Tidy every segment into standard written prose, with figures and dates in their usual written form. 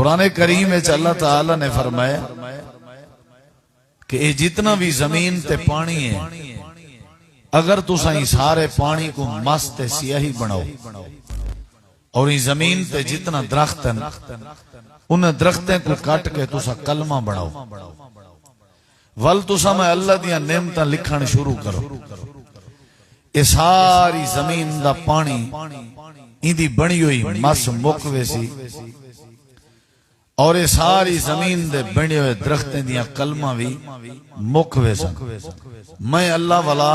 قرآن کریم میں اللہ تعالی نے فرمایا کہ یہ جتنا بھی زمین تے پانی ہے اگر تساں سارے پانی کو مست سیاہی بناؤ اور یہ زمین تے جتنا درخت ہیں ان درختیں کو کٹ کے تساں کلمہ بناؤ ول تساں میں اللہ دیا نعمتاں لکھن شروع کرو یہ ساری زمین دا پانی ایندی بنی ہوئی مس مک ویسی اور یہ ساری زمین دے بنے ہوئے درختیں دیا کلمہ بھی مک ویسا میں اللہ والا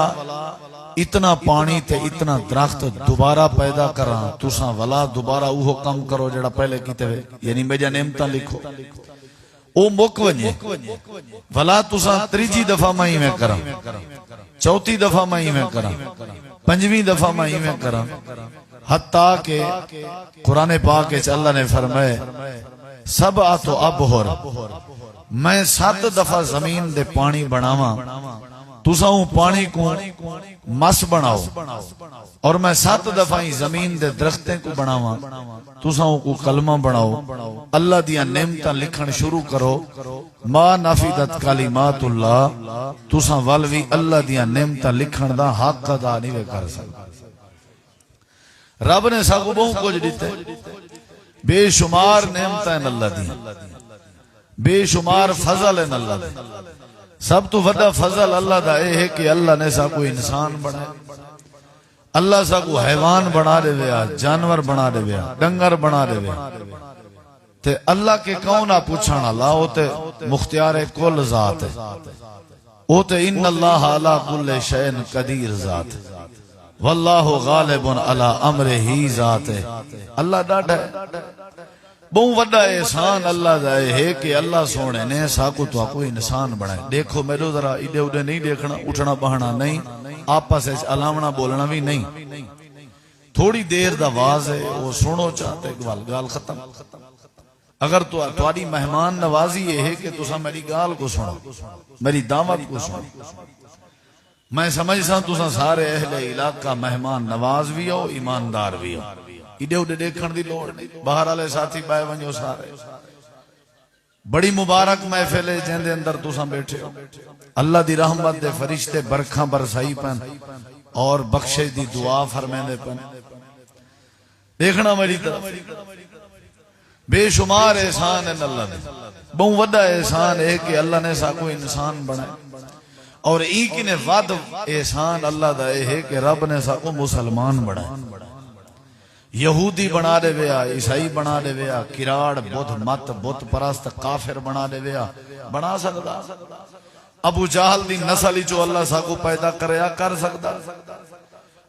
اتنا پانی تے اتنا درخت دوبارہ پیدا کراں تساں والا دوبارہ اوہ کم کرو جڑا پہلے کیتے ہوئے یعنی میجا نعمتاں لکھو او مک ونجے والا تساں تریجی دفعہ میں ہی میں کراں چوتھی دفعہ میں ہی میں کراں پنجویں دفعہ میں ہی میں کراں حتیٰ کہ قرآن پاک اللہ نے فرمائے سبعۃ ابحر میں 7 دفعہ زمین دے پانی بناواں تساں پانی کو مس بناؤ اور میں 7 دفعہ ہی زمین دے درختیں کو بناواں تساں کو کلمہ بناؤ اللہ دیا نعمتاں لکھن شروع کرو ما نفدت کلمات اللہ تساں ولوی اللہ دیا نعمتاں لکھن دا حق ادا نہیں کر سکتے رب نے ساکو بہت کچھ دیتے بے شمار نعمتیں اللہ دی بے شمار فضل ہیں اللہ دی سب تو وڈا فضل اللہ دا ہے کہ اللہ نے ساکو انسان بنائے اللہ ساکو حیوان بنا دے ویا جانور بنا دے ویا ڈنگر بنا دے ویا تے اللہ کے کونہ پوچھانا اللہ ہوتے مختیار کل ذات ہے ہوتے ان اللہ علی کل شین قدیر ذات ہے واللہ غالب علی امرہ ذات ہے اللہ ڈاڈا ہے بہت وڈا احسان اللہ دا ہے کہ اللہ سونے نے ساکو تو کوئی انسان بنائے دیکھو میرے ذرا ایڈے اڈے نہیں دیکھنا اٹھنا بہنا نہیں آپس سے علامنا بولنا بھی نہیں تھوڑی دیر دا واز ہے وہ سنو چاہتے گال ختم اگر تو تھوڑی مہمان نوازی یہ ہے کہ تسا میری گال کو سنو میری دعوت کو سنو میں سمجھتا تسا سارے اہل علاقہ مہمان نواز بھی ہو ایماندار بھی ہو ایڈے اڈے دیکھن دی لوڑ نہیں باہر والے ساتھی بائے ونجو سارے بڑی مبارک محفل ہے جن دے اندر تسا بیٹھے ہو اللہ دی رحمت دے فرشتے برکھاں برسائی پن اور بخشش دی دعا فرمیندے پن دیکھنا میری طرف بے شمار احسان ہے اللہ دے بہت وڈا احسان ہے کہ اللہ نے ساکو انسان بنائے اور ایک نے ود احسان اللہ دا ہے کہ رب نے ساکو مسلمان بنائے یہودی بنا دے ویا عیسائی بنا دے ویا کراڑ بدھ مت بت پرست کافر بنا دے ویا بنا سکتا ابو جہل دی نسل جو اللہ ساکو پیدا کریا کر سکتا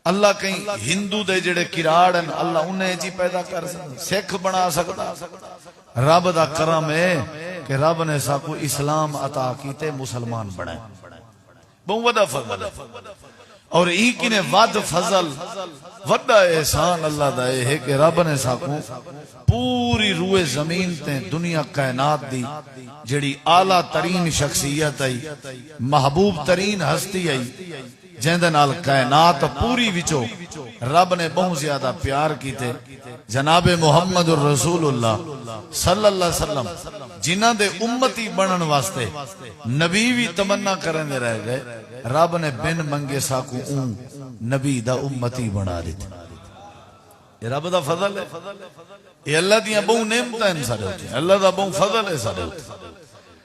اللہ کہیں ہندو دے جڑے کراڑ ہیں اللہ انہیں جی پیدا کر سکتا سکھ بنا سکتا رب دا کرم ہے کہ رب نے ساکو اسلام عطا کیتے مسلمان بنائے بہت وڈا فضل اور ایک نے ود فضل وڈا احسان اللہ دا ہے کہ رب نے ساکو پوری روئے زمین تے دنیا کائنات دی جڑی اعلیٰ ترین شخصیت آئی محبوب ترین ہستی آئی جہندے نال کائنات پوری وچو رب نے بہت زیادہ پیار کیتے جناب محمد الرسول اللہ صلی اللہ علیہ وسلم جنہ دے امتی بنن واسطے نبی بھی تمنا کرنے رہ گئے رب نے بن منگے ساکو اون نبی دا امتی بنا دیتے یہ رب دا فضل ہے یہ اللہ دیا بہت نعمت ہیں سارے ہوتے ہیں اللہ دا بہت فضل ہے سارے ہوتے ہیں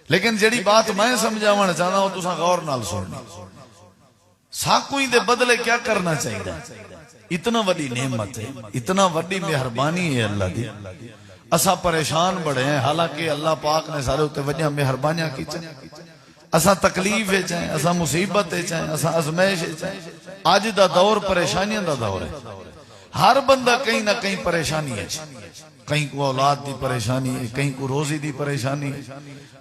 لیکن جڑی بات میں سمجھاوانا چاہتا ہوں تساں غور نال سننی ساکو ہی دے بدلے کیا کرنا چاہیے اتنا وڈی نعمت ہے اتنا وڈی مہربانی ہے اللہ دی اسا پریشان بڑے ہیں حالانکہ اللہ پاک نے سارے ہوتے وجہ مہربانیاں کی چاہیں اسا تکلیف ہے چاہیں اسا مصیبت ہے چاہیں اسا ازمیش ہے چاہیں آج دا دور پریشانیاں دا دور ہے ہر بندہ کہیں نہ کہیں پریشانی ہے کہیں کو اولاد دی پریشانی ہے کہیں کو روزی دی پریشانی ہے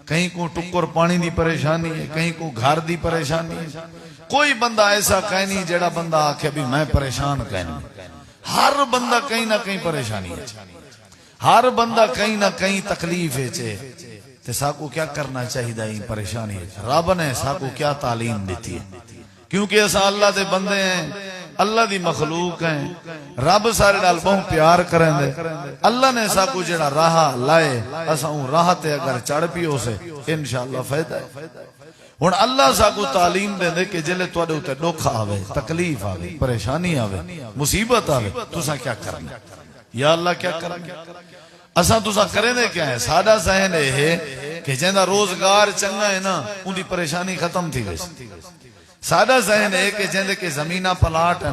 کہیں کو ٹکر پانی دی پریشانی ہے کہیں کو گھر دی پریشانی ہے کوئی بندہ ایسا کہیں نہیں جڑا بندہ آکھے بھی میں پریشان کہیں ہر بندہ کہیں نہ کہیں پریشانی ہے ہر بندہ کہیں نہ کہیں تکلیف ہے تے ساکو کیا کرنا چاہیے پریشانی ہے رب نے ساکو کیا تعلیم دیتی ہے کیونکہ ایسا اللہ دے بندے ہیں اللہ دی مخلوق ہیں رب سارے نال بہت پیار کریں دے اللہ نے ساکو جڑا راہ لائے اسا ہوں راہ تے اگر چڑھ پیو سے انشاءاللہ فائدہ ہے ہن اللہ ساکو تعلیم دے دے کہ جلے تواڈے اوتے دکھ آوے تکلیف آوے پریشانی آوے مصیبت آوے تساں کیا کرنا یا اللہ کیا کرنا اساں تساں کریں دے کیا ہے ساڈا ذہن ہے کہ جیندا روزگار چنگا ہے نا ان دی پریشانی ختم تھی ویسی سادہ ذہن ہے کہ جیندے کے زمینہ پلاٹ ہیں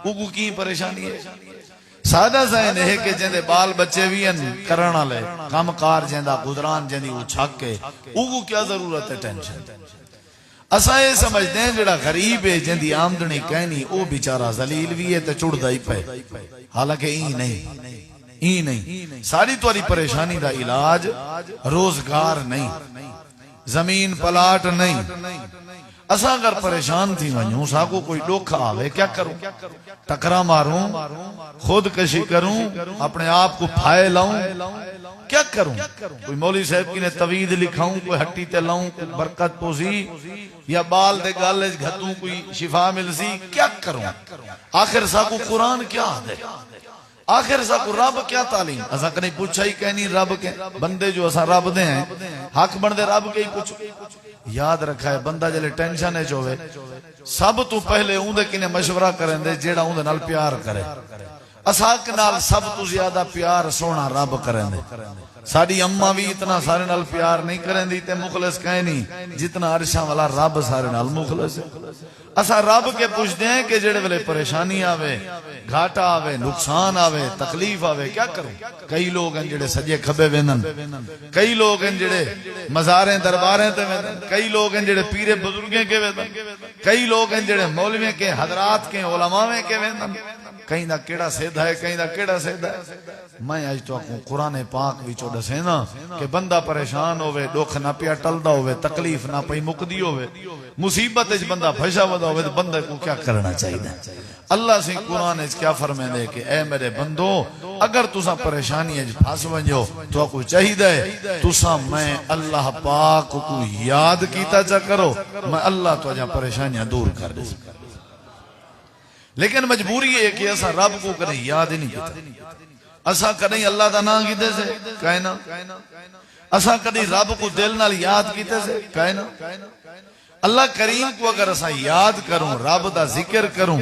اوگو کی پریشانی ہے سادہ ذہن ہے کہ جیندے بال بچے بھی ہیں کرنا لے کام کار جیندہ گزران جیندی وہ چھک کے اوگو کیا ضرورت ہے ٹینشن اساں یہ سمجھتے ہیں جڑا غریب ہے جیندی آمدنی کہنی او بیچارہ ذلیل بھی ہے تے چڑھ دائی پہ حالانکہ ای نہیں ساری تواری پریشانی دا علاج روزگار نہیں زمین پلاٹ نہیں اساں اگر پریشان تھی ونجوں ساکو کوئی دکھ آوے کیا کروں ٹکرا ماروں خود کشی کروں اپنے آپ کو پھائے لاؤں کیا کروں کوئی مولوی صاحب کی نے توید لکھاؤں کوئی ہٹی تے لاؤں کوئی برکت پوسی یا بال دے گالج گھتوں کوئی شفا ملسی کیا کروں آخر ساکو قرآن کیا دے آخر ساکو رب کیا تعلیم اساں کنے پوچھا ہی کہنی رب کے بندے جو اساں رب دے ہیں حق بندے رب کے ہی کچھ یاد رکھا ہے بندہ جلے ٹینشن ہے چوے سب تو پہلے اوندے کنے مشورہ کریں دے جیڑا اوندے نال پیار کرے اساک نال سب تو زیادہ پیار سونا رب کریں دے ساڑی اممہ بھی اتنا سارے نال پیار نہیں کریں دی تے مخلص کہیں نہیں جتنا عرشاں والا رب سارے نال مخلص ہے اسا رب کے پوچھ دیں کہ جڑے والے پریشانی آوے گھاٹا آوے نقصان آوے تکلیف آوے کیا کروں کئی لوگ ہیں جڑے سجے کھبے وینن کئی لوگ ہیں جڑے مزاریں درباریں تے وینن کئی لوگ ہیں جڑے پیرے بزرگیں کے وینن کئی لوگ ہیں جڑے مولویوں کے حضرات کے علماء کے وینن کہیں دا کیڑا سیدھا ہے کہیں دا کیڑا سیدھا ہے میں آج تو آکوں قرآن پاک بھی چوڑا سے نا کہ بندہ پریشان ہوئے دکھ نہ پیا ٹلدا ہوئے تکلیف نہ پئی مقدی ہوئے مصیبت اچ بندہ پھنسا ودا ہوئے تو بندہ کو کیا کرنا چاہیے اللہ سے قرآن اچ کیا فرمائے دے کہ اے میرے بندو اگر تساں پریشانی اچ پھس ونجو تو کو چاہیے تساں میں اللہ پاک کو یاد کیتا چا کرو میں اللہ تو جا پریشانیاں دور کر دے لیکن مجبوری ہے کہ ایسا رب کو کریں یاد ہی نہیں کیتا اسا کریں اللہ دا نام کیتے سے کہنا اسا کریں رب کو دل نال یاد کیتے سے کہنا اللہ کریم کو اگر اسا یاد کروں رب دا ذکر کروں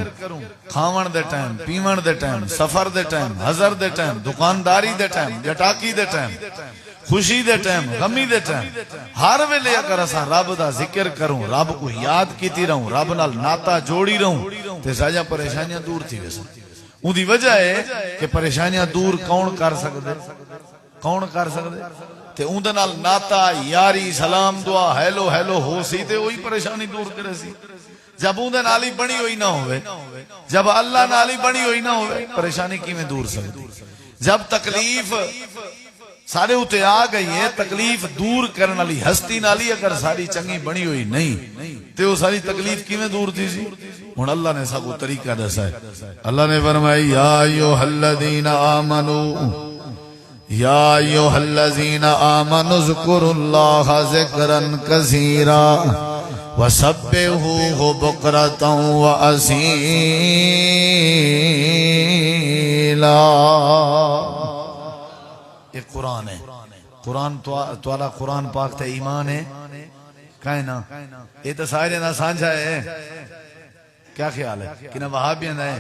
کھاون دے ٹائم پیون دے ٹائم سفر دے ٹائم حضر دے ٹائم دکانداری دے ٹائم جٹاکی دے ٹائم خوشی دے ٹائم غمی دے ٹائم ہر ویلے اگر اسا رب دا ذکر کروں رب کو یاد کیتی رہوں رب نال ناتا جوڑی رہوں تے ساجا پریشانیاں دور تھی ویسے ان دی وجہ ہے کہ پریشانیاں دور کون کر سکدے تے ان دے نال ناتا یاری سلام دعا ہیلو ہو سی تے وہی پریشانی دور کرے سی جب ان دے نال ہی بنی ہوئی نہ ہوئے جب اللہ نال ہی بنی ہوئی نہ ہوئے پریشانی کیویں دور سکدی جب تکلیف سارے اتے آ گئی ہے تکلیف دور کرنے والی ہستی نالی اگر ساری چنگی بنی ہوئی نہیں تے وہ ساری تکلیف کیویں دور تھی سی ہن اللہ نے سب کو طریقہ دسا ہے اللہ نے فرمایا یا ایھا الذین آمنو یا ایھا الذین آمنوا اذکروا اللہ ذکرا کثیرا وسبحوہ بکرۃ واصیلا یہ قرآن ہے قرآن توالا قرآن پاک تے ایمان ہے کائنا یہ تو سارے نہ سانجھا ہے کیا خیال ہے کہ نہ وہابیاں ہے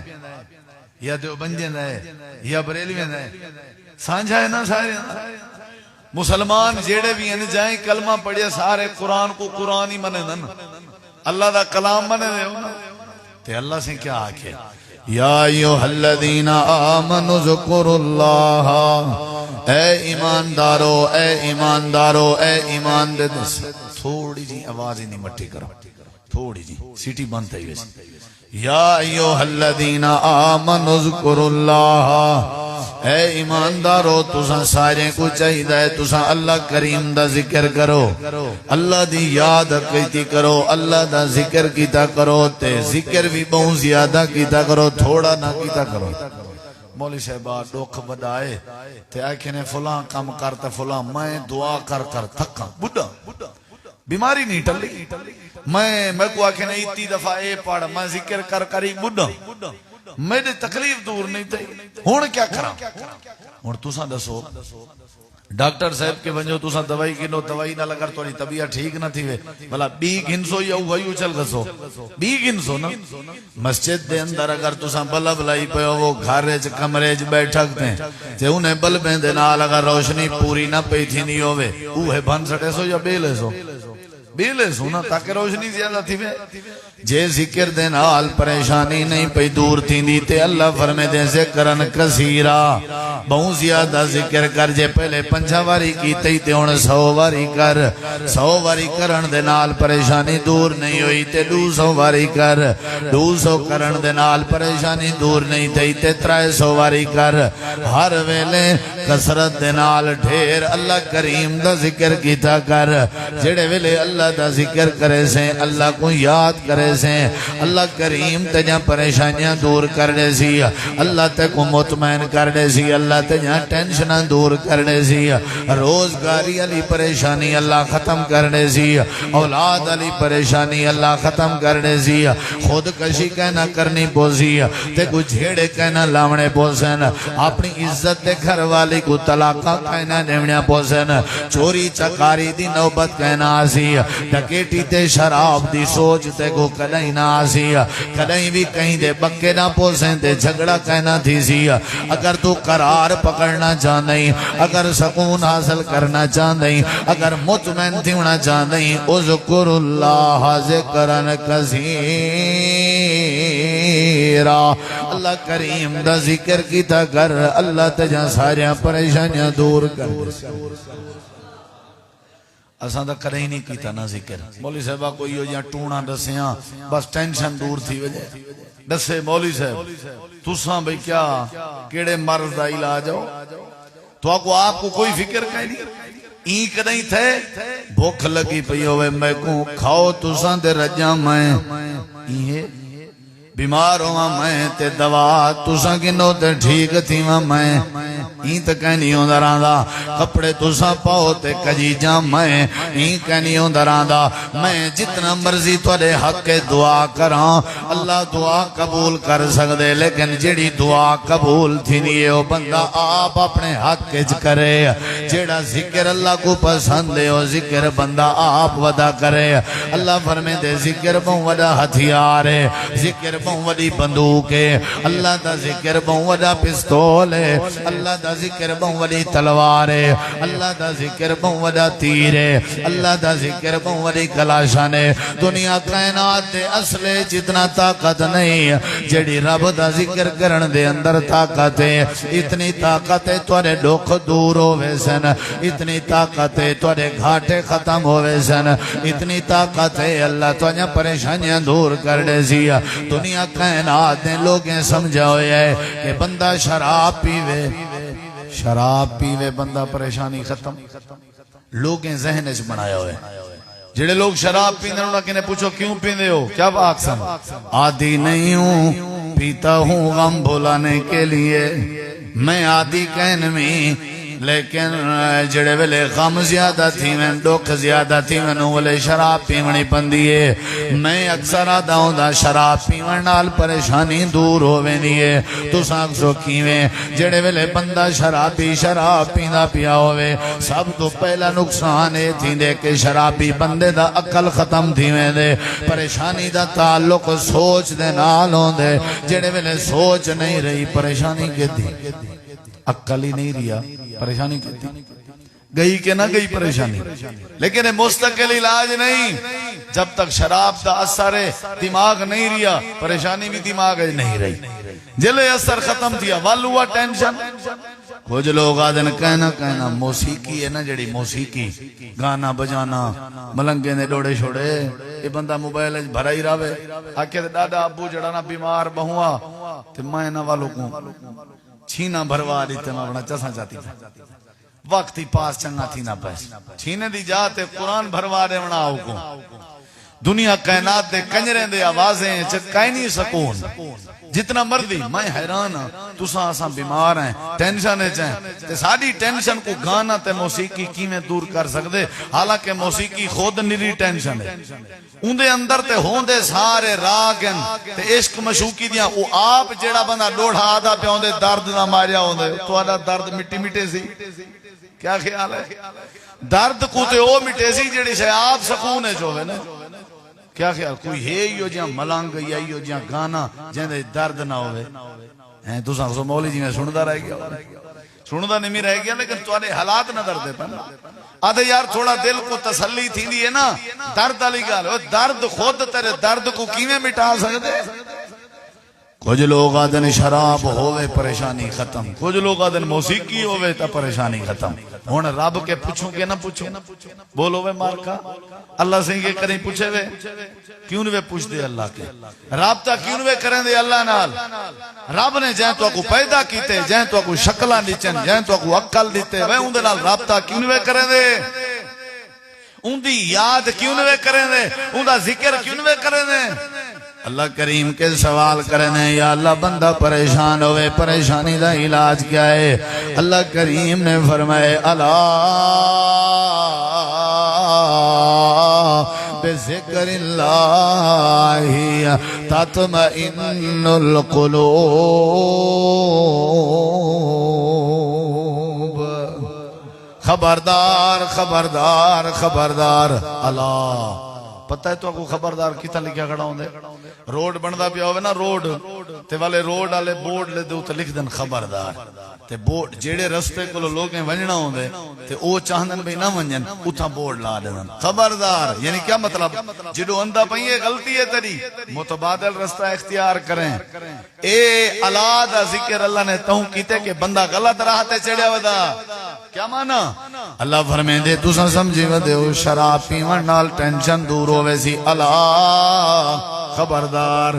یا دیوبندیاں ہے یا بریلویاں ہے سانجھا ہے نا سارے مسلمان جیڑے بھی ہیں جائیں کلمہ پڑھیا سارے قرآن کو قرآن ہی منے نا اللہ دا کلام منے دے تے اللہ سے کیا آکھے یا ایھا الذین آمنوا اذکروا اللہ اے ایماندارو اے ایمان دے دس تھوڑی جی آواز ہی نہیں مٹی کرو تھوڑی جی سیٹی بند ہے ویسے یا ایھا الذین آمنوا اذکروا اللہ اے ایماندارو تساں سارے کو چاہیے تساں اللہ کریم دا ذکر کرو اللہ دی یاد کیتی کرو اللہ دا ذکر کیتا کرو تے ذکر بھی بہت زیادہ کیتا کرو تھوڑا نہ کیتا کرو مولی صاحبہ دکھ بدائے تے آکھے نے فلاں کام کرتا فلاں میں دعا کر تھکا بڑھا بیماری نہیں ٹلی میں کو آکھے نہیں اتی دفعہ اے پڑھ میں ذکر کر کری بڑھا میرے تکلیف دور نہیں تھی ہون کیا کرا ہون تساں دسو ڈاکٹر صاحب کے ونجو تساں دوائی گنو دوائی نہ لگر توڑی طبیعت ٹھیک نہ تھی وے بھلا بی گھنسو یا وہی چل گسو بی گھنسو نا مسجد دے اندر اگر تساں بلب لائی پیو وہ گھر وچ کمرے وچ بیٹھک تے تے انہیں بلبیں دے نال اگر روشنی پوری نہ پئی تھی نہیں ہوے اوہ بن سٹے سو یا بیلے سو بیلے سو نا تاکہ روشنی زیادہ تھی وے جے ذکر دے نال پریشانی نہیں پئی دور تھی دی تے اللہ فرمے دے ذکرن کثیرا بہت زیادہ ذکر کر جے پہلے 5 واری کی تے ہن 100 واری کر 100 واری کرن دے نال پریشانی دور نہیں ہوئی تے 200 واری کر 200 کرن دے نال پریشانی دور نہیں تھی تے 300 واری کر ہر ویلے کثرت دے نال ڈھیر اللہ کریم دا ذکر کیتا کر جڑے ویلے اللہ دا ذکر کرے سے اللہ کو یاد کرے سے اللہ کریم تجھا پریشانیاں دور کر دے سی اللہ تے کو مطمئن کر دے سی اللہ تجھا ٹینشنہ دور کر دے سی روزگاری علی پریشانی اللہ ختم کر دے سی اولاد علی پریشانی اللہ ختم کر دے سی خود کشی کہنا کرنی پوسی تے کو جھیڑے کہنا لاونے پوسن اپنی عزت دے گھر والی کو طلاقہ کہنا نیوڑیاں پوسن چوری چکاری دی نوبت کہنا آسی ڈکیٹی تے شراب دی سوچ تے کو کدیں نہ آسی کدیں بھی کہیں دے بکے نہ پوسیں تے جھگڑا کہنا تھی سی اگر تو قرار پکڑنا چاہندیں اگر سکون حاصل کرنا چاہندیں اگر مطمئن تھیونا چاہندیں اذکر اللہ ذکرن کثیرا اللہ کریم دا ذکر کیتا کر اللہ تجھا ساریاں پریشانیاں دور کر اساں دا کریں نہیں کیتا نہ ذکر مولوی صاحبہ کوئی ہو جہاں ٹونا دسیاں بس ٹینشن دور تھی وجہ دسے مولوی صاحب تساں بھئی کیا کیڑے مرض دا علاج ہو تو آپ کو کوئی فکر کہیں نہیں اینک نہیں تھے بھوک لگی پئی ہوئے میں کو کھاؤ تساں دے رجاں میں یہ بیمار ہوا میں تے دوا تساں گنو تے ٹھیک تھی میں این تے کہنی ہوں دراندا کپڑے تساں پاؤ تے کجیجاں میں این کہنی ہوں دراندا میں جتنا مرضی توڑے حق کے دعا کراں اللہ دعا قبول کر سکدے لیکن جڑی دعا قبول تھی نہیں وہ بندہ آپ اپنے حق کے کرے جڑا ذکر اللہ کو پسند ہے وہ ذکر بندہ آپ ودا کرے اللہ فرمے دے ذکر بہت ودا ہتھیار ہے ذکر بہت وڈی بندوق ہے اللہ دا ذکر بہت وڈا پستول ہے اللہ دا ذکر بہت وڈی تلوار ہے اللہ دا ذکر بہت وڈا تیر ہے اللہ دا ذکر بہت وڈی کلاشن ہے دنیا کائنات دے اصلے جتنا طاقت نہیں جڑی رب دا ذکر کرن دے اندر طاقت ہے اتنی طاقت ہے توڑے دکھ دور ہوئے سن اتنی طاقت ہے توڑے گھاٹے ختم ہوئے سن اتنی طاقت ہے اللہ توڑے پریشانیاں دور کر دے سی دنیا کائنات نے لوگیں سمجھا ہوئے ہے کہ بندہ شراب پیوے بندہ پریشانی ختم لوگیں ذہن اچ بنایا ہوئے جڑے لوگ شراب پیندے انہوں نے پوچھو کیوں پیندے ہو کیا اقسام عادی نہیں ہوں پیتا ہوں غم بھولانے کے لیے میں عادی کہن میں لیکن جڑے ویلے غم زیادہ تھی میں دکھ زیادہ تھی میں نولے شراب پیونی پندیے میں اکثر آدھا ہوں دا شراب پیون نال پریشانی دور ہوئے دیئے تو ساکسو کیویں جڑے ویلے بندہ شرابی شراب پیندہ پیا ہوئے سب تو پہلا نقصان ہے تھی دے کہ شرابی بندے دا عقل ختم تھی میں دے پریشانی دا تعلق سوچ دے نال ہوں دے جڑے ویلے سوچ نہیں رہی پریشانی کے دی عقل ہی نہیں رہا پریشانی کہتی گئی کہ نہ گئی پریشانی لیکن مستقل علاج نہیں جب تک شراب دا اثر دماغ نہیں رہا پریشانی بھی دماغ نہیں رہی جلے اثر ختم تھیا والوا ٹینشن کچھ لوگ آدھن کہنا موسیقی ہے نا جڑی موسیقی گانا بجانا ملنگے نے ڈوڑے چھوڑے یہ بندہ موبائل بھرا ہی راوے آکے دادا ابو جڑانا بیمار بہوا تو میں نہ والوں کو چھینا بھروا دیتے میں بڑا چسا چاہتی تھا وقت ہی پاس چنگا تھی نہ پیس چھینے دی جاتے قرآن بھروا دے بنا آؤ کو دنیا کائنات دے کنجریں دے آوازیں چکائی نہیں سکون جتنا مرضی میں حیران ہاں تساں اساں بیمار ہیں ٹینشن ہیں تے ساری ٹینشن کو گانا تے موسیقی کیویں دور کر سکدے حالانکہ موسیقی خود نری ٹینشن ہے اندے اندر تے ہوندے سارے راگ ہیں تے عشق مشوقی دیاں او آپ جیڑا بندہ ڈوڑھا آدھا پہ ہوندے درد نہ ماریا ہوندے تہاڈا درد مٹی مٹے سی کیا خیال ہے درد کو تے او مٹے سی جیڑی شے آپ سکون ہے جو ہے نا کیا خیال کوئی ہے یو جہاں ملنگ یا یو جہاں گانا جہاں درد نہ ہوئے ہیں تو سو مولی جی میں سندہ رہ گیا سندہ نہیں رہ گیا لیکن تمہارے حالات نہ دردے پہ آدھے یار تھوڑا دل کو تسلی تھی دیئے نا درد علی گال درد خود تیرے درد کو کیویں مٹا سکتے کچھ لوگ آدھن شراب ہوئے پریشانی ختم کچھ لوگ آدھن موسیقی ہوئے تا پریشانی ختم ہون رب کے پوچھوں کہ نہ پوچھوں بولو وے مارکا اللہ سے یہ کریں پوچھے وے کیوں نوے پوچھ دے اللہ کے رابطہ کیوں نوے کریں دے اللہ نال رب نے جہاں تو اکو پیدا کیتے جہاں تو اکو شکلہ نیچن جہاں تو اکو عقل دیتے وے ان دے نال رابطہ کیوں نوے کریں دے ان دی یاد کیوں نوے کریں دے ان دا ذکر کیوں نوے کریں دے اللہ کریم کے سوال کرنے یا اللہ بندہ پریشان ہوئے پریشانی دا علاج کیا ہے اللہ کریم نے فرمائے الا بذکر اللہ تطمئن القلوب خبردار خبردار خبردار اللہ پتہ ہے تو کو خبردار کیتا لکھیا کھڑا ہوندے روڈ بندا پیا ہوے نا روڈ تے والے روڈ والے بورڈ لے دے تے لکھ دین خبردار تے بورڈ جیڑے رستے کولو لوگیں ونجنا ہوندے تے او چاہندن بھئی نہ ونجن اوتھا بورڈ لا دین خبردار یعنی کیا مطلب جڑو اندا پئی غلطی ہے تیری متبادل رستہ اختیار کریں اے الا دا ذکر اللہ نے توں کیتے کہ بندہ غلط راہ تے چڑھیا ودا کیا معنی اللہ فرمیندے تساں سمجھی ودے او شراب پیون نال ٹینشن دور ہوے سی الا خبردار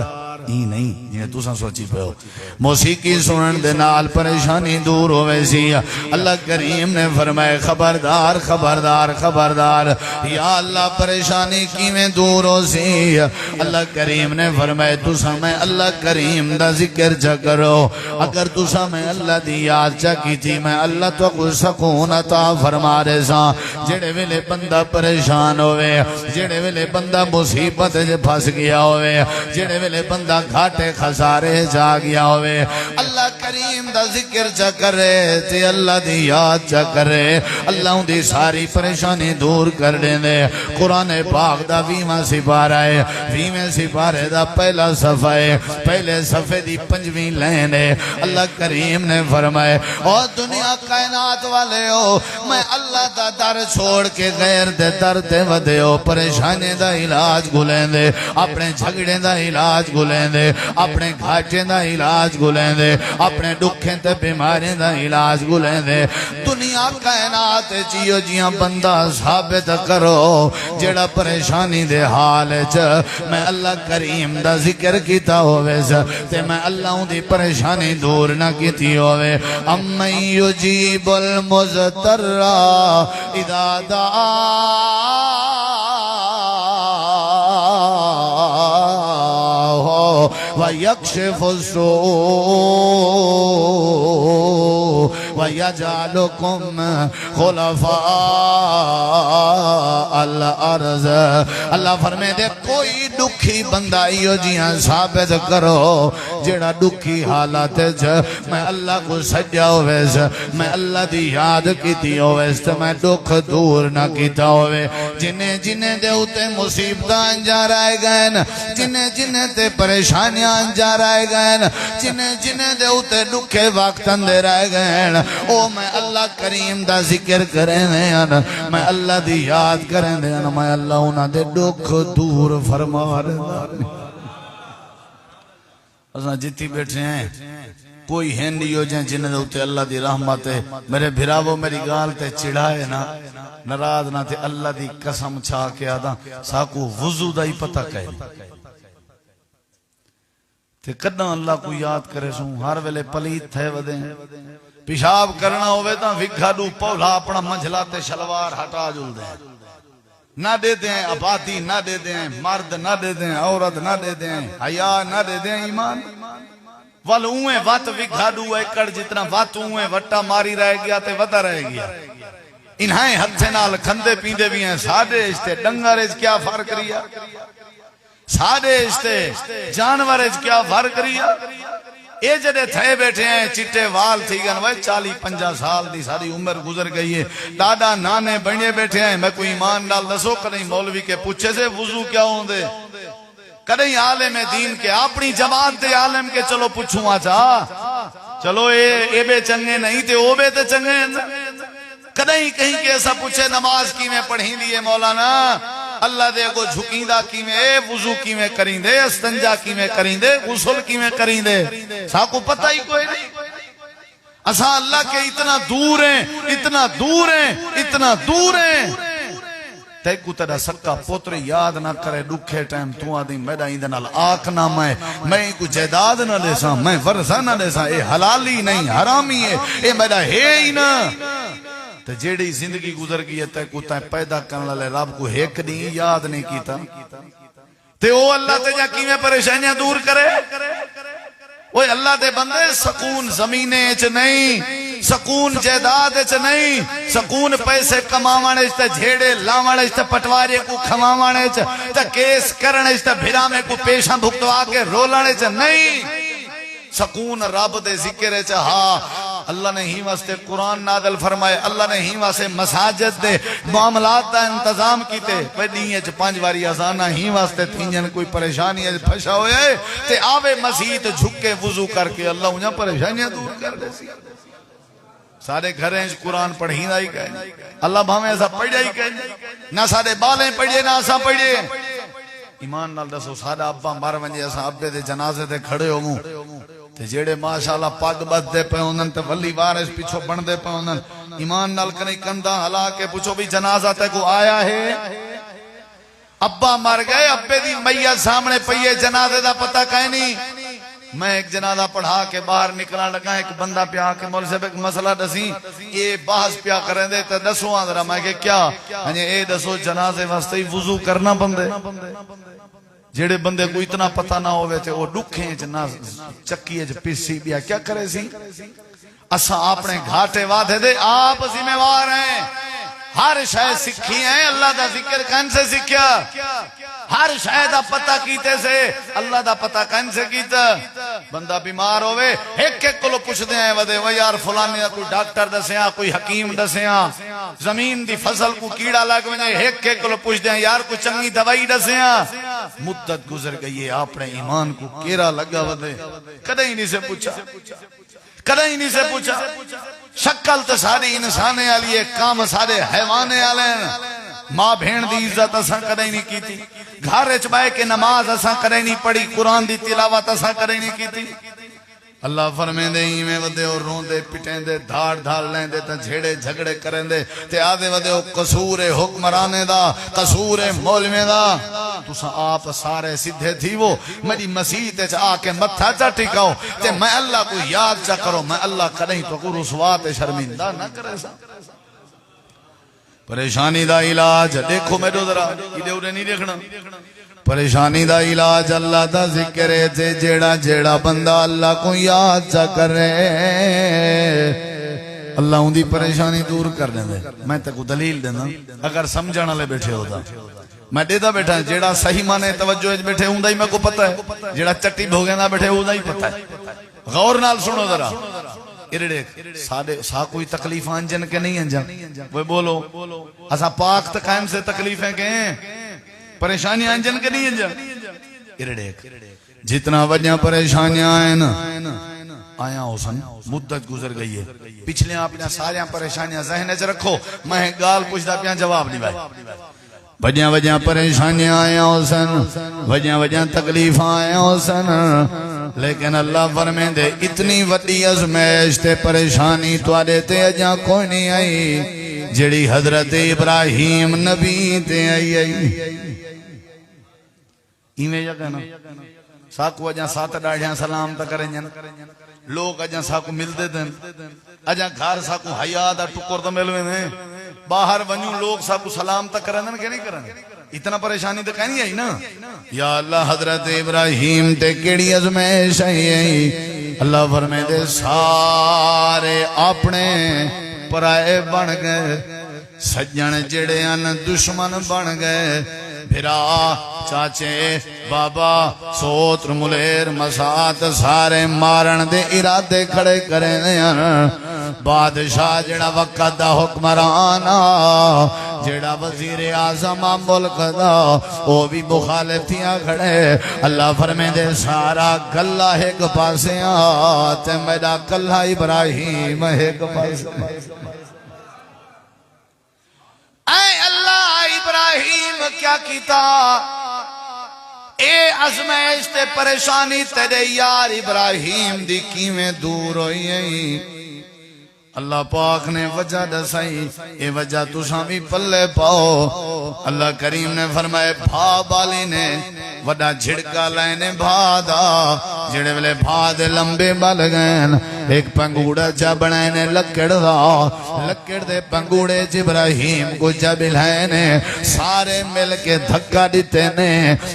ہی نہیں جنہیں تساں سوچی پہ ہو موسیقی سنن دے نال پریشانی دور ہوئے سی اللہ کریم نے فرمائے خبردار خبردار خبردار یا اللہ پریشانی کیویں دور ہو سی اللہ کریم نے فرمائے تساں میں اللہ کریم دا ذکر چا کرو اگر تساں میں اللہ دی یاد چا کی تھی میں اللہ تو کو سکون عطا فرما رہے سا جڑے ویلے بندہ پریشان ہوئے جڑے ویلے بندہ مصیبت جے پھنس گیا ہوئے جڑے ویلے بندہ گھاٹے خسارے جا گیا ہوئے اللہ کریم دا ذکر چا کرے تے اللہ دی یاد چا کرے اللہ ان دی ساری پریشانی دور کر دیں دے قرآن پاک دا 20واں سپارہ ہے 20ویں سپارے دا پہلا صفحہ ہے پہلے صفحے دی 5ویں لائن ہے اللہ کریم نے فرمائے اور دنیا کائنات والے ہو میں اللہ دا در چھوڑ کے غیر دے در تے ودے ہو پریشانی دا علاج گلیں دے اپنے جھگڑے دا علاج گلیں دے اپنے گھاٹے دا علاج گلیں دے اپنے دکھیں تے بیماریں دا علاج گلیں دے دنیا کائنات جیو جیاں بندہ ثابت کرو جڑا پریشانی دے حال چ میں اللہ کریم دا ذکر کیتا ہوئے تے میں اللہ دی پریشانی دور نہ کیتی ہوئے امن یجیب المضطر اذا دعا وَيَكْشِفُ السُّوءَ وَيَجْعَلُكُمْ خُلَفَاءَ الْأَرْضِ اللہ فرمائے دے کوئی دکھی بندہ ایو جیاں ثابت کرو جڑا دکھی حالات میں اللہ کو سجا ہوئے میں اللہ دی یاد کیتی ہوئے میں دکھ دور نہ کیتا ہوئے جنہیں جنہیں دے ہوتے مصیبتاں انجا رائے گئے جنہیں تے پریشانیاں انجا رائے گئے جنہیں دے ہوتے دکھے وقت اندے رائے گئے او میں اللہ کریم دا ذکر کریں دے میں اللہ دی یاد کریں دے میں اللہ انہاں دے دکھ دور فرما رہے اساں جتی بیٹھے ہیں کوئی ہینڈی ہو جائیں جنہیں دوتے اللہ دی رحمت ہے میرے بھراو میری گال تے چڑھائے نا نراز نہ تے اللہ دی قسم چھا کے آدھا ساکو وضو دا ہی پتہ کہے تے کدنا اللہ کو یاد کرے سوں ہر ویلے پلیت تھے ودیں پیشاب کرنا ہوئے تا وکھا دو پولا اپنا منجھلا تے شلوار ہٹا جل دیں نہ دیتے ہیں آبادی، نہ دیتے ہیں مرد، نہ دیتے ہیں عورت، نہ دیتے ہیں حیا، نہ دیتے ہیں ایمان. ول اوئے وت وگھاڑو ایکڑ جتنا وت اوئے وٹا ماری رہ گیا تے ودا رہ گیا. انہیں ہتھے نال کھندے پیندے بھی ہیں. ساڈے اشتے ڈنگر اچ کیا فرق رہیا؟ ساڈے اشتے جانور اچ کیا فرق رہیا؟ اے جڑے تھے بیٹھے ہیں چٹے وال تھی گن وہ 40-50 سال دی ساری عمر گزر گئی ہے. دادا نانے بنے بیٹھے ہیں. میں کوئی ایمان نال دسو کدیں مولوی کے پوچھے سے وضو کیا ہوندے؟ کدیں عالم دین کے اپنی جماعت دے عالم کے چلو پوچھوں آچا چلو اے بے چنگے نہیں تے او بے تے چنگے. کدیں کہیں کہ ایسا پوچھے نماز کی میں پڑھیں دیئے مولانا اللہ دے کو جھکیندہ کی میں اے وضو کی میں کریں دے استنجا کی میں کریں دے غسل کی میں کریں دے. ساکو پتہ ہی کوئی نہیں. اساں اللہ کے اتنا دور ہیں اتنا دور ہیں اتنا دور ہیں. تے کو تیرا سکا پوتر یاد نہ کرے دکھے ٹائم تو آدھی میڈا ایندنال آکھ نہ میں کو جائیداد نہ دے ساں میں ورثہ نہ دے ساں. اے حلالی نہیں حرامی ہے اے میڈا ہے ہی نہ. تے جیڑی زندگی گزر گئی ہے تے کو تے پیدا کرنے لے رب کو ایک نہیں یاد نہیں کیتا تے او اللہ تے جا کی میں پریشانیاں دور کرے. وہ اللہ دے بندے سکون زمینے چ نہیں سکون جائیداد چ نہیں سکون پیسے کماوانے چ تے جھیڑے لاوانے چ تے پٹوارے کو کھواوانے چ تے کیس کرنے چ تے بھرامے کو پیشاں بھگتوا کے رولانے چ نہیں. سکون رب دے ذکر چ. ہاں اللہ نے ہی واسطے قرآن نازل فرمائے. اللہ نے ہی واسطے مساجد دے معاملات دا انتظام کیتے. پہلی اچ 5 واری اذاناں ہی واسطے تھینجن کوئی پریشانی اچ پھسا ہوئے تے آوے مسجد جھک کے وضو کر کے اللہ انہاں پریشانیاں دور کر دے سی. سارے گھریں قرآن پڑھی نہ ہی کہیں اللہ بھاویں ایسا پڑھیا ہی کہیں نہ سارے بالیں پڑھے نہ اساں پڑھے. ایمان نال دسو ساڈا ابا مر ونجے اساں ابے دے جنازے تے کھڑے ہووں تے جیڑے ماشاءاللہ پگ بدے پے ہونن تے ولی وارث پیچھے بندے پے ہونن. ایمان نال کنی کندھا ہلا کے پوچھو بھی جنازہ تے کو آیا ہے؟ ابا مر گئے ابے دی میت سامنے پئی جنازے دا پتہ کہیں نہیں. میں ایک جنازہ پڑھا کے باہر نکلا لگا ایک بندہ پیا کے مول صاحب ایک مسئلہ دسی یہ بحث پیا کریں دے تے دسو ذرا. میں کہ کیا اے دسو جنازے واسطے ہی وضو کرنا بندے جیڑے بندے کو اتنا پتہ نہ ہوئے تھے وہ ڈکھیں چ نہ چکی چ پیسی بیا کیا کرے سی. اساں اپنے گھاٹے وعدے دے آپ ذمہ وار ہیں. ہر شے سکھی ہیں اللہ دا ذکر کن سے سکھیا. ہر شے دا پتہ کیتے سے اللہ دا پتہ کن سے کیتا. بندہ بیمار ہوئے ایک ایک کلو پوچھ دے ہیں ودے وہ یار فلانے کوئی ڈاکٹر دسیاں کوئی حکیم دسیاں زمین دی فصل کو کیڑا لگ ونے ایک ایک کلو پوچھ دے ہیں یار کوئی چنگی دوائی دسیاں. مدت گزر گئی ہے اپنے ایمان کو کیڑا لگا ودے کدے ہی نہیں سے پوچھا کدے ہی نہیں سے پوچھا. شکل تے ساری انسانے والی ہے کام سارے حیوانے والے ہیں. ماں بہن دی عزت اساں کدے نہیں کیتی. گھر وچ بیٹھ کے نماز اساں کدے نہیں پڑھی. قرآن دی تلاوت اساں کدے نہیں کیتی. اللہ فرمیندے ہی میں ودے اور روندے پٹیندے دھاڑ دھاڑ لیندے تے جھیڑے جھگڑے کرندے تے آدے ودے او قصور حکمرانے دا قصور مولوی دا. تساں آپ سارے سیدھے تھی وہ میری مسجد وچ آ کے متھا چا ٹکاؤ تے میں اللہ کو یاد چا کرو. میں اللہ کدیں تو کو رسوا تے شرمندہ نہ کرے سا. پریشانی دا علاج دیکھو میرے ذرا ادھر ادھر نہیں دیکھنا. پریشانی دا علاج اللہ دا ذکر ہے تے جیڑا جیڑا بندہ اللہ کو یاد چا کرے اللہ ان دی پریشانی دور کر دیں. میں تے کو دلیل دینا اگر سمجھن والے بیٹھے ہوتا میں دیدا بیٹھا جیڑا صحیح مانے توجہ وچ بیٹھے ہوندا ہی میں کو پتہ ہے. جیڑا چٹی بھوگیندا بیٹھے ہوندا ہی پتہ ہے. غور نال سنو ذرا. ارڑے ساڈے سا کوئی تکلیف انجن کے نہیں انجن وہ بولو اسا پاک تے قائم سے تکلیفیں کے پریشانیاں انجن کے نہیں انجن. ارڑے جتنا وجہ پریشانیاں ہیں نا آیا حسن مدت گزر گئی ہے. پچھلے اپنے سارے پریشانیاں ذہن وچ رکھو. میں گال پوچھدا پیاں جواب نہیں بھائی. وجہ وجہ پریشانیاں آیا حسن وجہ وجہ تکلیف آیا حسن لیکن اللہ فرمیندے اتنی وڈی ازمائش تے پریشانی تواڈے تے اجاں کوئی نہیں آئی جڑی حضرت ابراہیم نبی تے آئی. ایویں یا کہنا ساکو اجاں سات ڈاڑیاں سلام تا کریں جن لوگ اجاں ساکو ملدے دن اجاں گھر ساکو حیا دا ٹکر تے ملوے نے باہر ونجوں لوگ سب کو سلام تک کرن کہ نہیں کرن اتنا پریشانی تو کہیں آئی نا یا اللہ حضرت ابراہیم تے کیڑی ازمائش آئی اللہ فرمائے دے سارے اپنے پرائے بن گئے سجن جڑے ان دشمن بن گئے بھرا چاچے بابا سوتر ملیر مسات سارے مارن دے ارادے کھڑے کرے ہیں بادشاہ جڑا وقت دا حکمرانا جڑا وزیر اعظم ملک دا وہ بھی مخالف تھیاں کھڑے اللہ فرمائے دے سارا گلہ ایک پاسے آتے میرا کلہ ابراہیم ایک پاسے اے اللہ ابراہیم کیا کیتا اے عزمائش تے پریشانی تیرے یار ابراہیم دی کیویں دور ہوئی ہیں اللہ پاک نے وجہ دسائی اے وجہ تساں بھی پلے پاؤ اللہ کریم نے فرمائے بھا بالی نے وڈا جھڑکا لینے بھا دا جڑے ویلے بھا دے لمبے بل گئن ایک پنگوڑا چا بنائنے لکڑ دا لکڑ دے پنگوڑے ابراہیم کو جب لائنے سارے مل کے دھکا دیتے نے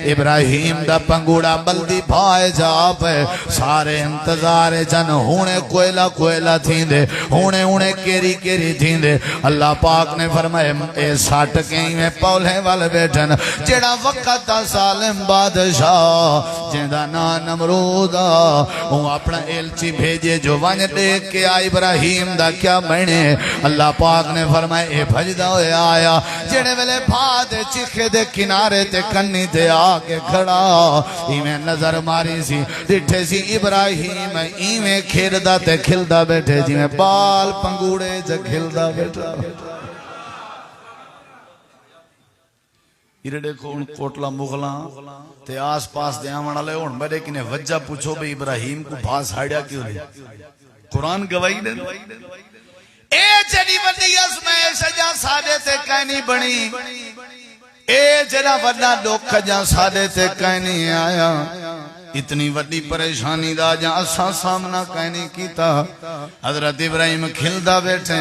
ابراہیم دا پنگوڑا بلدی بھائے جا پہ سارے انتظار جن ہونے کوئلہ تھیں دے ہونے کیری تھیں دے اللہ پاک نے فرمائے اے ساٹھ کہیں میں پولے والے بیٹھن جڑا وقت دا سالم بادشاہ جیندہ نا نمرودا وہ اپنا ایلچی بھیجے جو ون دیکھ کے آئی ابراہیم دا کیا بنے اللہ پاک نے فرمائے اے بھجدہ ہوئے آیا جڑے ویلے بھادے چکھے دے کنارے تے کنی تے آکے کھڑا ایمیں نظر ماری سی ڈٹھے سی ابراہیم ایمیں کھیردہ تے کھلدہ بیٹھے جی میں بال پنگوڑے جا کھلدہ بیٹھا یہ دیکھو ان کوٹلا مغلاں تے آس پاس دے آمن آلے ہون میرے کنے وجہ پوچھو بے ابراہیم کو بھاس ہاڑیا کیوں نہیں قرآن گواہی دے اے جنی وڈی ازمائش جا سادے تے کہنی بنی اے جنا وڈا دکھ جا سادے تے کہنی آیا اتنی وڈی پریشانی دا جا اساں سامنا کہنی کیتا حضرت ابراہیم کھلدا بیٹھے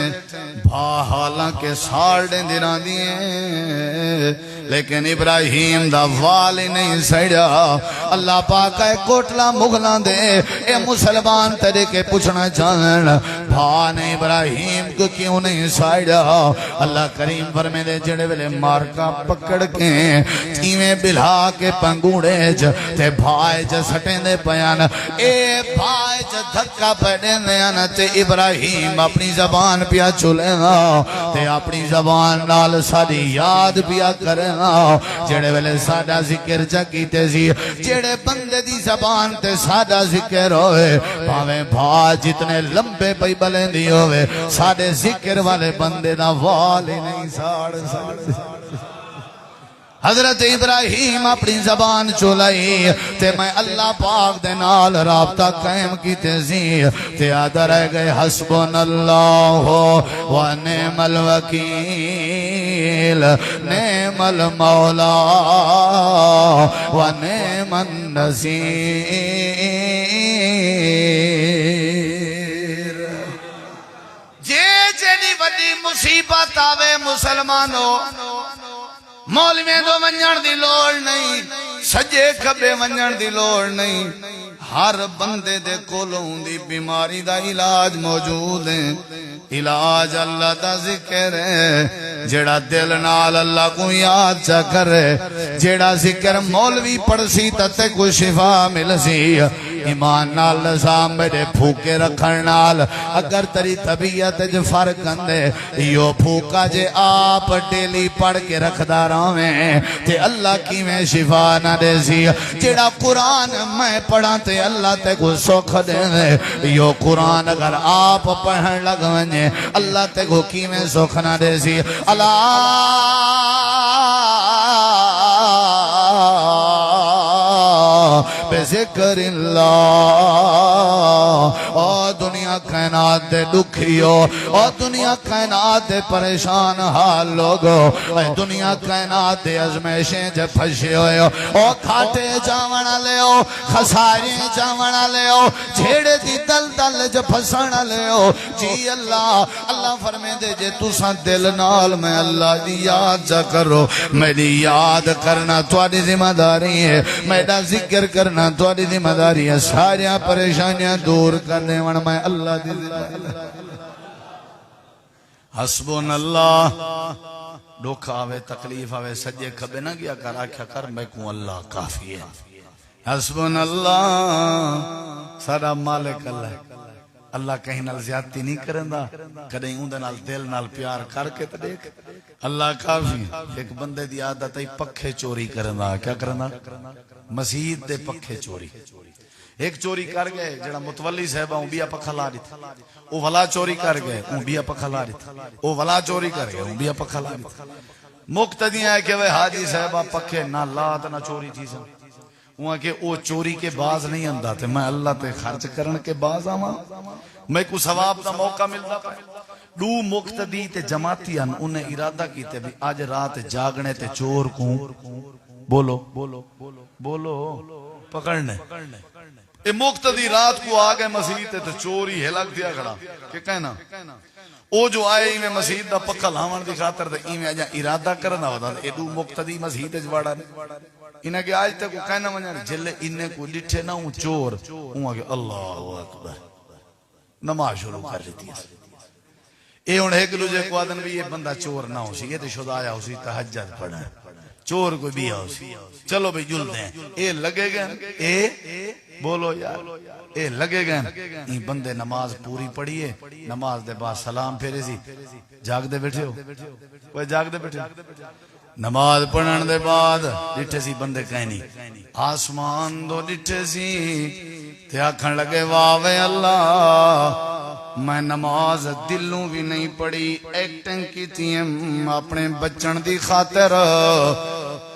بھا حالانکہ سال دیں دنان دیئے لیکن ابراہیم دا والی نہیں سڑیا اللہ پاک ہے کوٹلا مغلان دے اے مسلمان طریقے پوچھنا چاہن بھان ابراہیم کو کیوں نہیں سڑیا اللہ کریم فرمے دے جڑے ویلے مارکا پکڑ کے چیمیں بلھا کے پنگوڑے تے بھائی سٹیں دے پیان اے بھائی دھکا پیڑیں دے آنا تے ابراہیم اپنی زبان پیا چلے گا تے اپنی زبان نال ساری یاد پیا کرے جڑے ویلے سادہ ذکر جا کیتے سی جڑے بندے دی زبان تے سادہ ذکر ہوئے پاویں بھا جتنے لمبے پئی بلیں دی ہوئے سادے ذکر والے بندے دا والی نہیں ساڑ حضرت ابراہیم اپنی زبان چولائی تے میں اللہ پاک دے نال رابطہ قائم کیتے سی تے آدھا رہ گئے حسبن اللہ و نعم الوکیل نعم المولا و نعم النصیر جنی بڑی مصیبت آوے مسلمانوں مولوی دو ونجن دی لوڑ نہیں سجے کھبے ونجن دی لوڑ نہیں ہر بندے دے کولوں دی بیماری دا علاج موجود ہے علاج اللہ دا ذکر ہے جیڑا دل نال اللہ کو یاد چا کرے جیڑا ذکر مولوی پڑسی تے کو شفا مل سی ایمان نال نظام میرے پھوکے رکھن نال اگر تری طبیعت جو فرق اندے یو پھوکا جے آپ ڈیلی پڑھ کے رکھدا رہویں تے اللہ کی میں شفا نہ دے سی جیڑا قرآن میں پڑھا تے اللہ تے کو سکھ دے دے یو قرآن اگر آپ پڑھن لگویں اللہ تے کو کی میں سکھ نہ دے سی اللہ بذکر اللہ اور دنیا کا کائنات دے دکھیو او دنیا کائنات دے پریشان حال لوگو اے دنیا کائنات دے ازمیشیں جے پھشے ہوئے او کھاٹے جاونا لے ہو خسارے جاونا لے ہو جھیڑے دی دل دل جے پھسانا لے ہو جی اللہ فرمے دے جے تُساں دل نال میں اللہ دی یاد جا کرو میری یاد کرنا تواڈی ذمہ داری ہے میرا ذکر کرنا تواڈی ذمہ داری ہے ساریاں پریشانیاں دور کرنے ون میں اللہ دی ذمہ داری حسبن اللہ دکھ آوے تکلیف آوے سجے کھبے نہ گیا کر آکھیا کر میں کو اللہ کافی ہے حسبن اللہ سارا مالک اللہ ہے اللہ کہیں نال زیادتی نہیں کرندا کدیں اون دے نال دل نال پیار کر کے تے دیکھ اللہ کافی ایک بندے دی عادت ہے پکھے چوری کرندا کیا کرندا مسجد دے پکھے چوری ایک چوری کر گئے جڑا متولی صاحبہ اون بیا پکھا لا دیتا او ولا چوری کر گئے اون بیا پکھا لا دیتا او ولا چوری کر گئے اون بیا پکھا لا دیتا مقتدی ہے کہ وہ حاجی صاحبہ پکھے نہ لات نہ چوری چیزیں وہاں کہ او چوری کے باز نہیں اندھا تھے میں اللہ تے خرچ کرن کے باز آما میں کو ثواب دا موقع ملتا دو مقتدی تے جماعتی ان انہیں ارادہ کیتے بھی آج رات جاگنے تے چور کو بولو بولو بولو پکڑنے اے مقتدی رات کو آگئے مسجد تے چوری ہلک دیا کھڑا کہ کہنا او جو آئے ایمیں مسجد دا پکا لامان دی خاطر تے ایمیں آجا ارادہ کرنا ہوتا اے دو مقتدی مسجد جواڑا نے انہیں کہ آج تک وہ کہنا منجا جلے انہیں کو لٹھے نہ ہوں چور ہوں آگے اللہ اکبر نماز شروع کر لیتی ہے اے انہیں ایک لوجے کو آدن بھی یہ بندہ چور نہ ہو سی یہ تے شدہ آیا ہو سی تحجد پڑھا چور کوئی بھی ہو سی چلو بھی جل دیں اے لگے گئے اے بولو یار اے لگے گئے یہ بندے نماز پوری پڑھیے نماز دے بعد سلام پھیرے سی جاگ دے بیٹھے ہو کوئی جاگ دے بیٹھے ہو نماز پڑھن دے بعد ڈٹھے سی بندے کہیں نہیں آسمان دو ڈٹھے سی تے آکھن لگے واوے اللہ میں نماز دلوں بھی نہیں پڑھی ایکٹنگ کی تیم اپنے بچن دی خاطر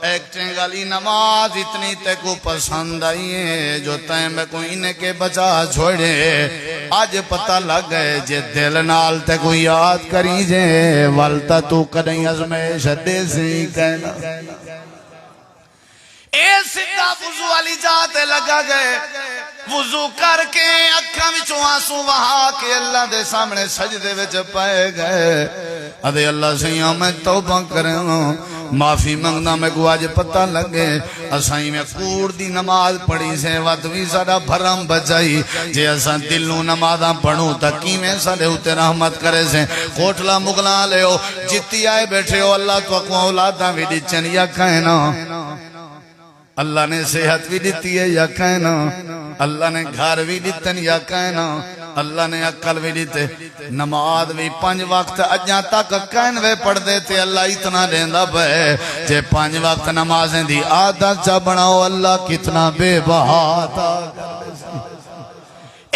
ایکٹنگ علی نماز اتنی تے کو پسند آئی ہے جو تین میں کوئی انہیں کے بچا چھوڑے آج پتہ لگ گئے جے دل نال تے کو یاد کری جے والتا تو کدیں ازمیش دے سی کہنا اے سدھا وضو والی جاتے لگا گئے وضو کر کے اکھاں وچوں آنسو وہا کے اللہ دے سامنے سجدے وچ پائے گئے ادے اللہ سیاں میں توبہ کریں معافی منگنا میں کو آج پتہ لگے اسائیں میں کوڑ دی نماز پڑھی سے وقت بھی سارا بھرم بچائی جے اساں دلوں نمازاں پڑھوں تکی میں سارے ہوتے رحمت کرے سے کوٹلا مغلا لے ہو جتی آئے بیٹھے ہو اللہ تو اقوام اولاداں بھی ڈچن یا کہنا اللہ نے صحت بھی دیتی ہے یا کہنا اللہ نے گھر بھی دیتن یا کہنا اللہ نے عقل بھی دیتے نماز بھی 5 وقت اجاں تک کہنوے پڑھ دیتے اللہ اتنا دیندہ پہ جے 5 وقت نمازیں دی عادت جا بناؤ اللہ کتنا بے بہاتا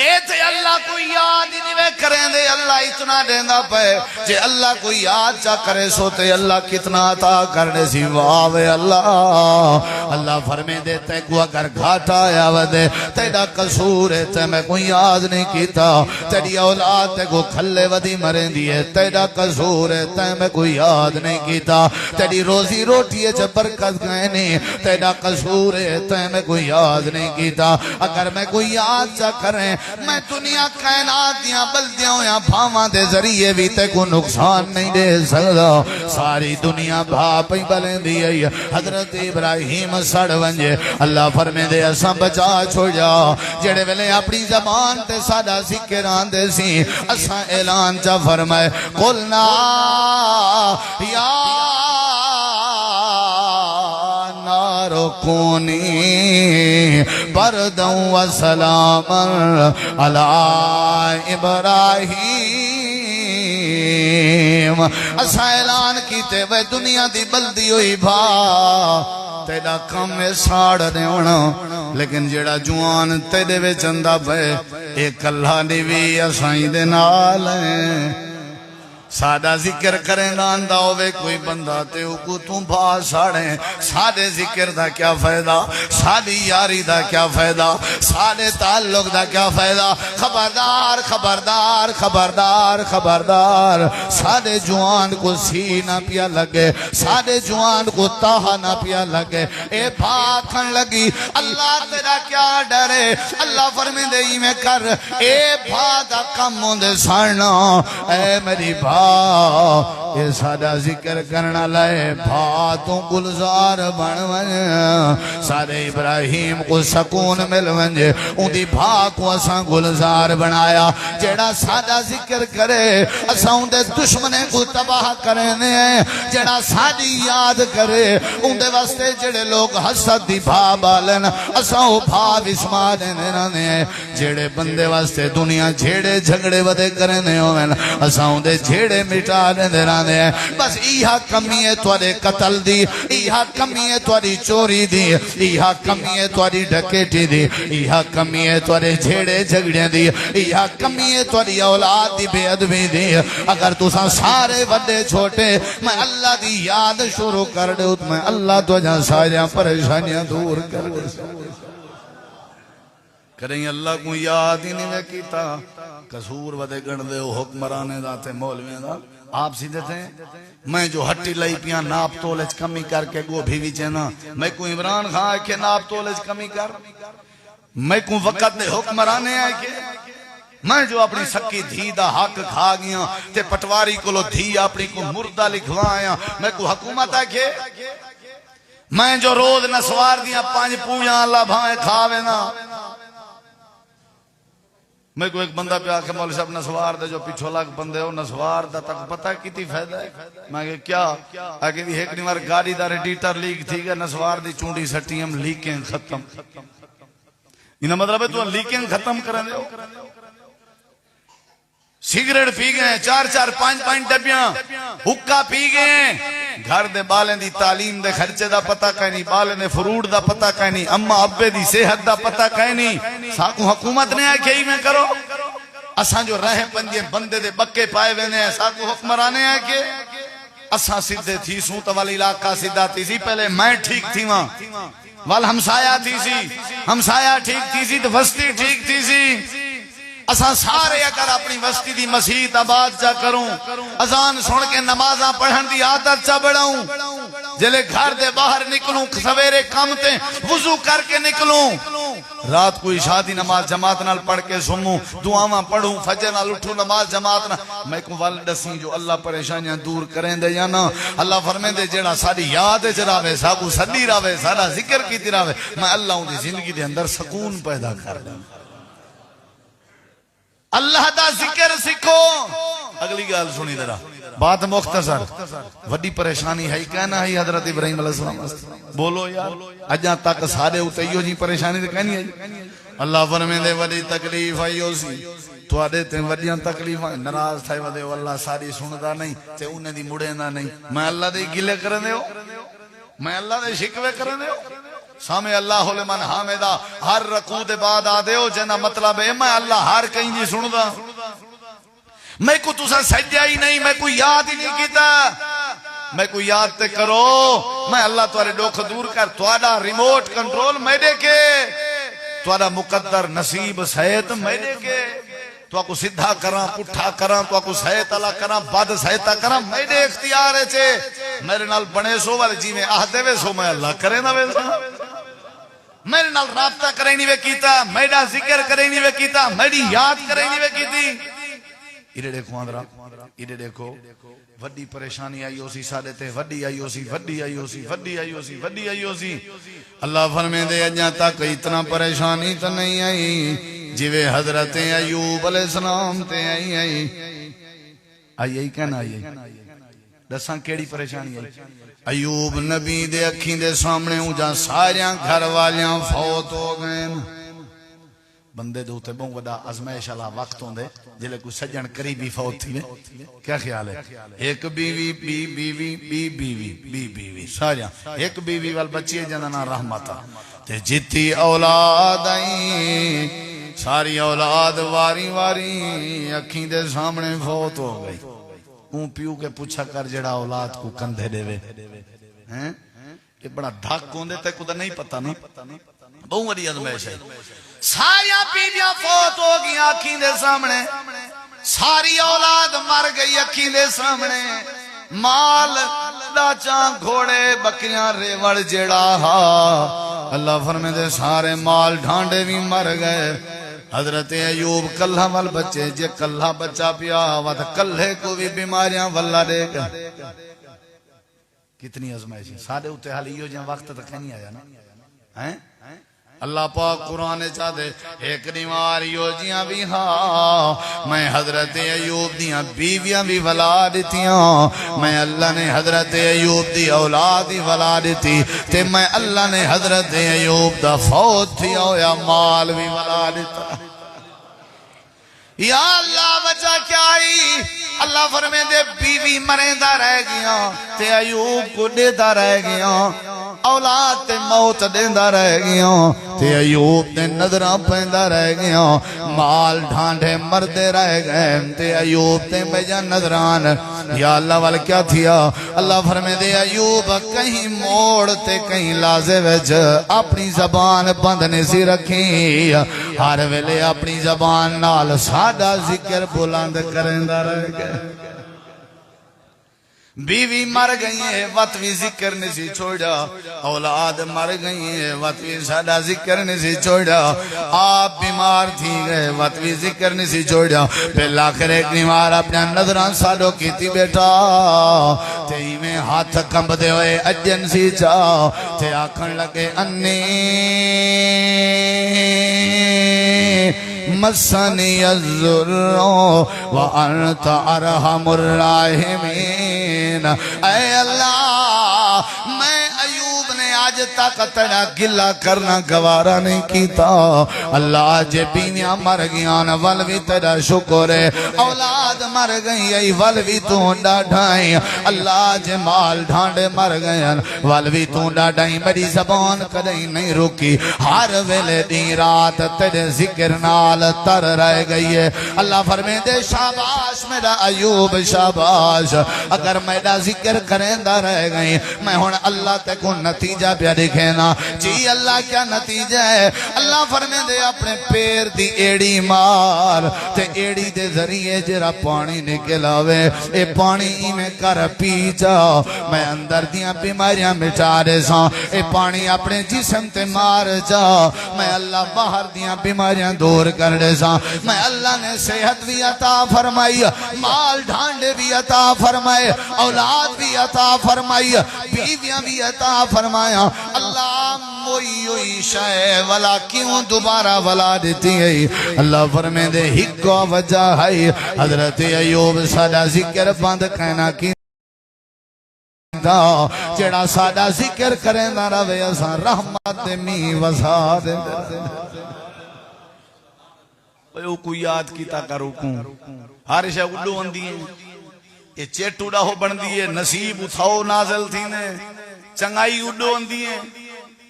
اے تے اللہ کو یاد ہی نہیں کریں دے اللہ اتنا دیندہ پہ جے اللہ کو یاد جا کرے سو تے اللہ کتنا عطا کرنے سی واوے اللہ فرمے دے تے کو اگر گھاٹا آیا ودے تیڑا قصور ہے تے میں کوئی یاد نہیں کیتا تیڑی اولاد تے کو کھلے ودی مریں دیئے تیڑا قصور ہے تے میں کوئی یاد نہیں کیتا تیڑی روزی روٹی ہے جب برکت گئے نہیں تیڑا قصور ہے تے میں کوئی یاد نہیں کیتا اگر میں کوئی یاد جا کریں میں دنیا کائنات دیاں بلدیاں یا بھاواں دے ذریعے بھی تے کو نقصان نہیں دے سکتا ساری دنیا بھاپ ہی بلیں دی حضرت ابراہیم سڑ ونجے اللہ فرمے دے اساں بچا چھوڑ جا جڑے ویلے اپنی زبان تے ساڈا ذکران دے سی اساں اعلان چا فرمائے قلنا یا کونی برداً و سلاما علی ابراہیم اسا اعلان کیتے وے دنیا دی بلدی ہوئی بھا تیڑا کم میں ساڑ دے ہونا لیکن جیڑا جوان تیڑے وے چندہ پہ ایک اللہ دیوی اسائیں دے نال ہیں سادہ ذکر کریں گاندہ ہوئے کوئی بندہ تے کو تم بھا ساڑیں سادے ذکر دا کیا فائدہ سادی یاری دا کیا فائدہ سادے تعلق دا کیا فائدہ خبردار خبردار خبردار خبردار سادے جوان کو سی نہ پیا لگے سادے جوان کو تاہا نہ پیا لگے اے بھاکھن لگی اللہ تیرا کیا ڈرے اللہ فرمین دے ہی میں کر اے بھاگا کم ہوندے سارنا اے میری بھا یہ سادہ ذکر کرنا لائے بھاتوں گلزار بن ونجے سارے ابراہیم کو سکون مل ونجے ان دی بھا کو اساں گلزار بنایا جیڑا سادہ ذکر کرے اساں ان دے دشمنے کو تباہ کرنے جیڑا سادی یاد کرے ان دے واسطے جیڑے لوگ حسد دی بھا بالن اساں وہ بھا وسما دینے رہنے جیڑے بندے واسطے دنیا جھیڑے جھگڑے ودے کرنے ہوئے اساں ان دے جھیڑے مٹا دے رانے ہیں بس ایہا کمی ہے توارے قتل دی ایہا کمی ہے تواری چوری دی ایہا کمی ہے تواری ڈکیٹی دی ایہا کمی ہے توارے جھیڑے جھگڑے دی ایہا کمی ہے تواری اولاد دی بے ادبی دی اگر تو سارے وڈے چھوٹے میں اللہ دی یاد شروع کر دے میں اللہ تو جہاں ساریاں پریشانیاں دور کر دے کریں اللہ کو یاد ہی نہیں کیتا قصور ودے گن دے حکمرانے داتے مولویں دا آپ سیدھے تھے میں جو ہٹی لئی پیاں ناپ تولج کمی کر کے گو بھی چینا میں کو عمران خان کے ناپ تولج کمی کر میں کو وقت دے حکمرانے آئے کے میں جو اپنی سکی دھی دا حق کھا گیا تے پٹواری کو لو دھی اپنی کو مردہ لکھوایا میں کو حکومت ہے کہ میں جو روز نسوار دیا 5 پویاں اللہ بھائیں کھاوے نا میں کو ایک بندہ پہ آکے مولی صاحب نسوار دے جو پیچھو لاکھ بندے ہو نسوار دا تک پتہ کتی فائدہ ہے میں کہ کیا آکے دی ایک نیمار گاڑی دا ریڈیٹر لیک تھی گا نسوار دی چونڈی سٹی ہم لیکیں ختم انہا مطلب ہے تو لیکیں ختم کریں دے ہو سگریٹ پی گئے 4-4 5-5 ڈبیاں حکا پی گئے گھر دے بالیں دی تعلیم دے خرچے دا پتہ کہیں نہیں بالیں دے فروٹ دا پتہ کہیں نہیں اما ابے دی صحت دا پتہ کہیں نہیں ساکو حکومت نے آئے کہ ہی میں کرو اساں جو رہے پنجے بندے دے بکے پائے وینے ہیں ساکو حکمرانے آئے کہ اساں سدھے تھی سوت والی علاقہ سدھا تھی سی پہلے میں ٹھیک تھی وہاں وال ہمسایا تھی سی ہمسایا ٹھیک تھی سی تو وسطی ٹھیک تھی سی اساں سارے اگر اپنی وسطی دی مسجد آباد چا کروں اذان سن کے نمازاں پڑھن دی عادت چا بڑھاؤں جلے گھر دے باہر نکلوں سویرے کام تے وضو کر کے نکلوں رات کو عشاء دی نماز جماعت نال پڑھ کے سموں دعاواں پڑھوں فجر نال اٹھوں نماز جماعت نال میں کو والدسی جو اللہ پریشانیاں دور کریں دے یا نا اللہ فرمائے دے جیڑا ساری یاد چراوے ساکو صدی راوے سارا ذکر کی تراوے میں اللہ ہوں دی زندگی دے اندر سکون پیدا کر دوں اللہ دا ذکر سکھو اگلی گال سنی درہ بات مختصر وڈی پریشانی ہے کہنا ہے حضرت ابراہیم علیہ السلام بولو یار اجاں تک سارے اتیو جی پریشانی دے کہنی ہے اللہ فرمے دے وڈی تکلیف آئیو سی تو آدھے تے وڈیاں تکلیف آئے نراز تھائے ودے اللہ ساری سندہ نہیں تے انہیں دی مڑے نہ نہیں میں اللہ دے گلے کرنے ہو میں اللہ دے شکوے کرنے ہو سامے اللہ لمن حامدہ ہر رکوع دے بعد آدھے ہو جنہ مطلب ہے میں اللہ ہر کہیں جی سندہ میں کو تُسا سجدہ ہی نہیں میں کو یاد ہی نہیں کیتا میں کو یاد تے کرو میں اللہ توارے ڈوکھ دور کر توارا ریموٹ کنٹرول میں دے کے توارا مقدر نصیب سہیت میں دے کے تو آپ کو سدھا کراں پٹھا کراں تو آپ کو سہیت اللہ کراں بد سہیتا کراں میں دے اختیار ہے چھے میرے نال بنے سو والے جی میں آہدے وے سو میں اللہ کرے نہ وے سا میرے نال رابطہ کرے نہیں وے کیتا میرا ذکر کرے نہیں وے کیتا میری یاد کرے نہیں وے کیتی ایڈے دیکھو آندرہ ایڈے دیکھو وڈی پریشانی آئی ہو سی سادے تے وڈی آئی ہو سی وڈی آئی ہو سی وڈی آئی ہو سی وڈی آئی ہو سی اللہ فرمے دے اجاں تک اتنا پریشانی تو نہیں آئی جوے حضرت ایوب علیہ السلام تے آئی کہنا آئی دساں کیڑی پریشانی آئی ایوب نبی دے اکھیں دے سامنے ہوں جہاں ساریاں گھر والیاں فوت ہو گئے بندے دو تے بہن وڈا ازمائش اللہ وقت ہوں دے جلے کوئی سجن قریبی فوت تھی کیا خیال ہے ایک بیوی بیوی ساریاں ایک بیوی وال بچی ہے جنہاں رحمتا تے جتی اولاد آئیں ساری اولاد واری واری اکھیں دے سامنے فوت ہو گئی اون پیو کے پوچھا کر جڑا اولاد کو کندھے دے وے ہیں یہ بڑا دھاک ہوندے تے کو نہیں پتہ نا بہت بڑی ازمائش ہے ساری بیویاں فوت ہو گئی آنکھیں دے سامنے ساری اولاد مر گئی آنکھیں دے سامنے مال ڈاچاں گھوڑے بکریاں ریوڑ جڑا ہا اللہ فرمائے دے سارے مال ڈھانڈے بھی مر گئے حضرت ایوب کلہ وال بچے جے کلہ بچہ پیا ہوا تو کلہ کو بھی بیماریاں واللہ دے گا کتنی ازمائشی سادے ہوتے حال یہ جہاں وقت تک نہیں آیا نا اللہ پاک قرآن چاہتے ایک نیوار یو جیاں بھی ہاں میں حضرت ایوب دیاں بیویاں بھی ولا دیتیاں میں اللہ نے حضرت ایوب دی اولاد دی ولا دیتی تے میں اللہ نے حضرت ایوب دا فوت تھی یا مال بھی ولا دیتا یا اللہ وجہ کیا آئی اللہ فرمائے دے بیوی مرندہ رہ گیا تے ایوب کو دیدہ رہ گیا اولاد تے موت دیندہ رہ گیا تے ایوب تے نظرہ پہندہ رہ گیا مال ڈھانڈے مردے رہ گئے تے ایوب تے بیجا نظران یا اللہ وال کیا تھیا اللہ فرمائے دے ایوب کہیں موڑ تے کہیں لازے وچ اپنی زبان بندنے سی رکھی ہر ویلے اپنی زبان نال سادہ ذکر بلند کرندہ رہ گئے بیوی مر گئی ہے وقت بھی ذکر نہیں چھوڑا اولاد مر گئی ہے وقت بھی سادہ ذکر نہیں چھوڑا آپ بیمار تھی گئے وقت بھی ذکر نہیں چھوڑا پھر آخر ایک نیمار اپنے نظران سادوں کی تھی بیٹا تیئی میں ہاتھ کمب دے ہوئے اجن سی چاہ تے آکھن لگے انی مسنی الضر وانت ارحم الراحمین اے اللہ میں ایوب نے آج تک تیرا گلہ کرنا گوارا نہیں کیتا اللہ جے بینیاں مر گیاں والوی تیرا شکر ہے اولاد مر گئی ای والوی تو ڈاڑھائیں اللہ جے مال ڈھانڈے مر گئے والوی تو ڈاڑھائیں میری زبان کدیں نہیں رکی ہر ویلے دی رات تیرے ذکر نال تر رہ گئی ہے اللہ فرمائے دے شاباش میرا ایوب شاباش اگر میرا ذکر کرندہ رہ گئی میں ہون اللہ تے کو نتیجہ پیا دکھینا جی اللہ کیا نتیجہ ہے اللہ فرمائے دے اپنے پیر دی ایڑی مار تے ایڑی دے ذریعے جرا پانی نکلاوے اے پانی میں کر پی جا میں اندر دیاں بیماریاں مٹا دے ساں اے پانی اپنے جسم تے مار جا میں اللہ باہر دیاں بیماریاں دور کر دے ساں میں اللہ نے صحت بھی عطا فرمائی مال ڈھانڈے بھی عطا فرمائے اولاد بھی عطا فرمائی بیویاں بھی عطا فرمایا اللہ موئی شاہ ولا کیوں دوبارہ ولا دیتی ہے اللہ فرمائے دے ہکو وجہ ہے حضرت ایوب سادہ ذکر بند کہنا کی جڑا سادہ ذکر کریں نہ روے اساں رحمت می وسا دے او کو یاد کیتا کرو کوں ہر شے اڈو اندی ہیں یہ چیٹوڑا ہو بن دیئے نصیب اتھاؤ نازل تھی نے چنگائی اڈو اندی ہیں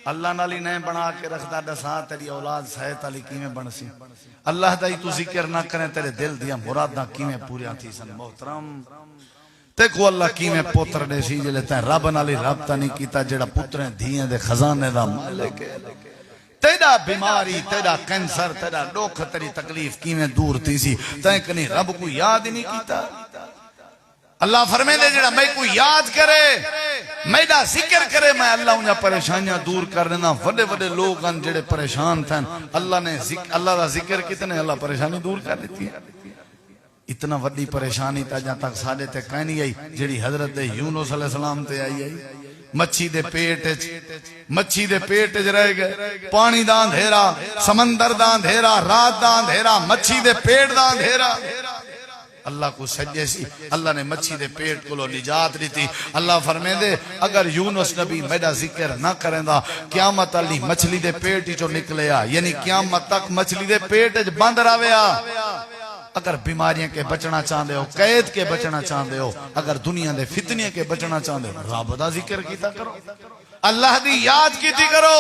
اللہ نالی نئے بنا کے رکھتا دسا تیری اولاد سہت علی کیمیں بن سی اللہ دائی تو ذکر نہ کریں تیرے دل دیا مراد نہ کیمیں پوریاں تھی سن محترم تیکو اللہ کیمیں پوتر نے سی جلتا ہے رب نالی رابطہ نہیں کیتا جڑا پتریں دھیئیں دے خزانے دا مالک ہے تیرا بیماری تیرا کینسر تیرا ڈوکھ تیری تکلیف کیمیں دور تھی سی تینکنی رب کو یاد نہیں کیتا اللہ فرمائے دے جڑا میں کو یاد کرے میڈا ذکر کرے میں اللہ انہا پریشانیاں دور کر دینا وڈے وڈے لوگ ان جڑے پریشان تھے اللہ دا ذکر کتنے اللہ پریشانی دور کر دیتی ہے اتنا وڈی پریشانی تا جہاں تک ساڑے تے کہنی آئی جڑی حضرت یونس علیہ السلام تے آئی مچھی دے پیٹ رہ گئے پانی دا اندھیرا سمندر دا اندھیرا رات دا اندھیرا مچھی دے پیٹ دا اندھیرا اللہ کو سجے سی اللہ نے مچھی دے پیٹ کو لو نجات دیتی اللہ فرمائے دے اگر یونس نبی میڈا ذکر نہ کریں دا قیامت علی مچھلی دے پیٹ ہی چو نکلے آ یعنی قیامت تک مچھلی دے پیٹ بند راوے آ اگر بیماریاں کے بچنا چاہتے ہو قید کے بچنا چاہتے ہو اگر دنیا دے فتنے کے بچنا چاہتے ہو رب دا ذکر کیتا کرو اللہ دی یاد کیتی کرو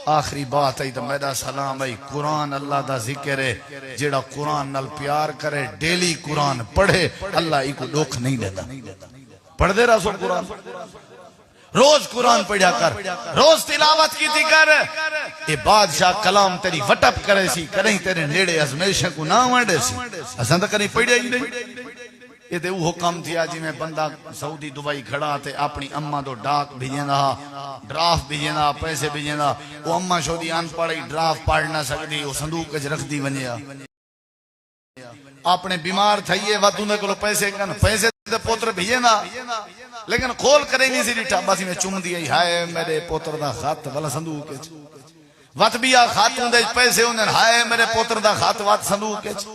آخری بات ہے تو میرا سلام ہے قرآن اللہ دا ذکر ہے جیڑا قرآن نال پیار کرے ڈیلی قرآن پڑھے اللہ ایک دکھ نہیں دیتا پڑھ دے رہا سو قرآن روز قرآن پڑھیا کر روز تلاوت کی تھی کر اے بادشاہ کلام تیری وٹپ کرے سی کریں تیرے نیڑے ازمیشن کو نہ وانڈے سی اساں تو کریں پڑھیا ہی نہیں یہ تے وہ کم تھیا جی میں بندہ سعودی دبئی کھڑا تے اپنی اماں تو ڈاک بھیجندا ڈرافٹ بھیجندا پیسے بھیجندا وہ اماں شودی ان پڑھی ڈرافٹ پڑھ نہ سکدی وہ صندوق وچ رکھ دی ونجیا اپنے بیمار تھئیے وا توں کولو پیسے کن پیسے تے پوتر بھیجندا لیکن کھول کرے نہیں سی ڈٹھا بس میں چم دی ہائے میرے پوتر دا خط والا صندوق وچ وت بیا خاتون دے پیسے ہوندن ہائے میرے پوتر دا خط وت صندوق وچ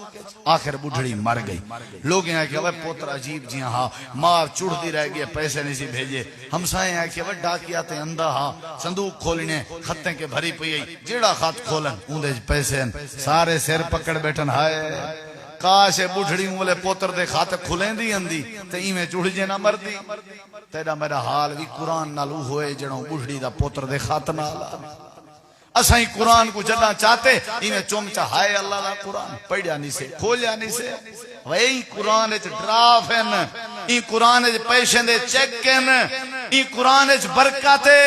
آخر بڈھڑی مر گئی لوگ ہیں کہ وہ پوتر عجیب جی ہاں ماں چڑھ دی رہ گئی پیسے نہیں سی بھیجے ہمسائے ہیں کہ وہ ڈاکیا تے اندھا ہاں صندوق کھولنے خطیں کے بھری پئی جیڑا خط کھولن اون دے پیسے سارے سر پکڑ بیٹھن ہائے کاش بڈھڑی مولے پوتر دے خط کھلیں دی اندی تے ایویں چڑھ جے نہ مردی تیرا میرا حال بھی قرآن نال ہوئے جڑوں بڈھڑی دا پوتر دے خط نال اسائیں قرآن کو جڑا چاہتے انہیں چومچا ہائے اللہ دا قرآن پڑھیا نہیں سے کھولیا نہیں سے وہی قرآن اچ ڈرافن ای قرآن اچ پیشن دے چیکن ای قرآن اچ برکاتے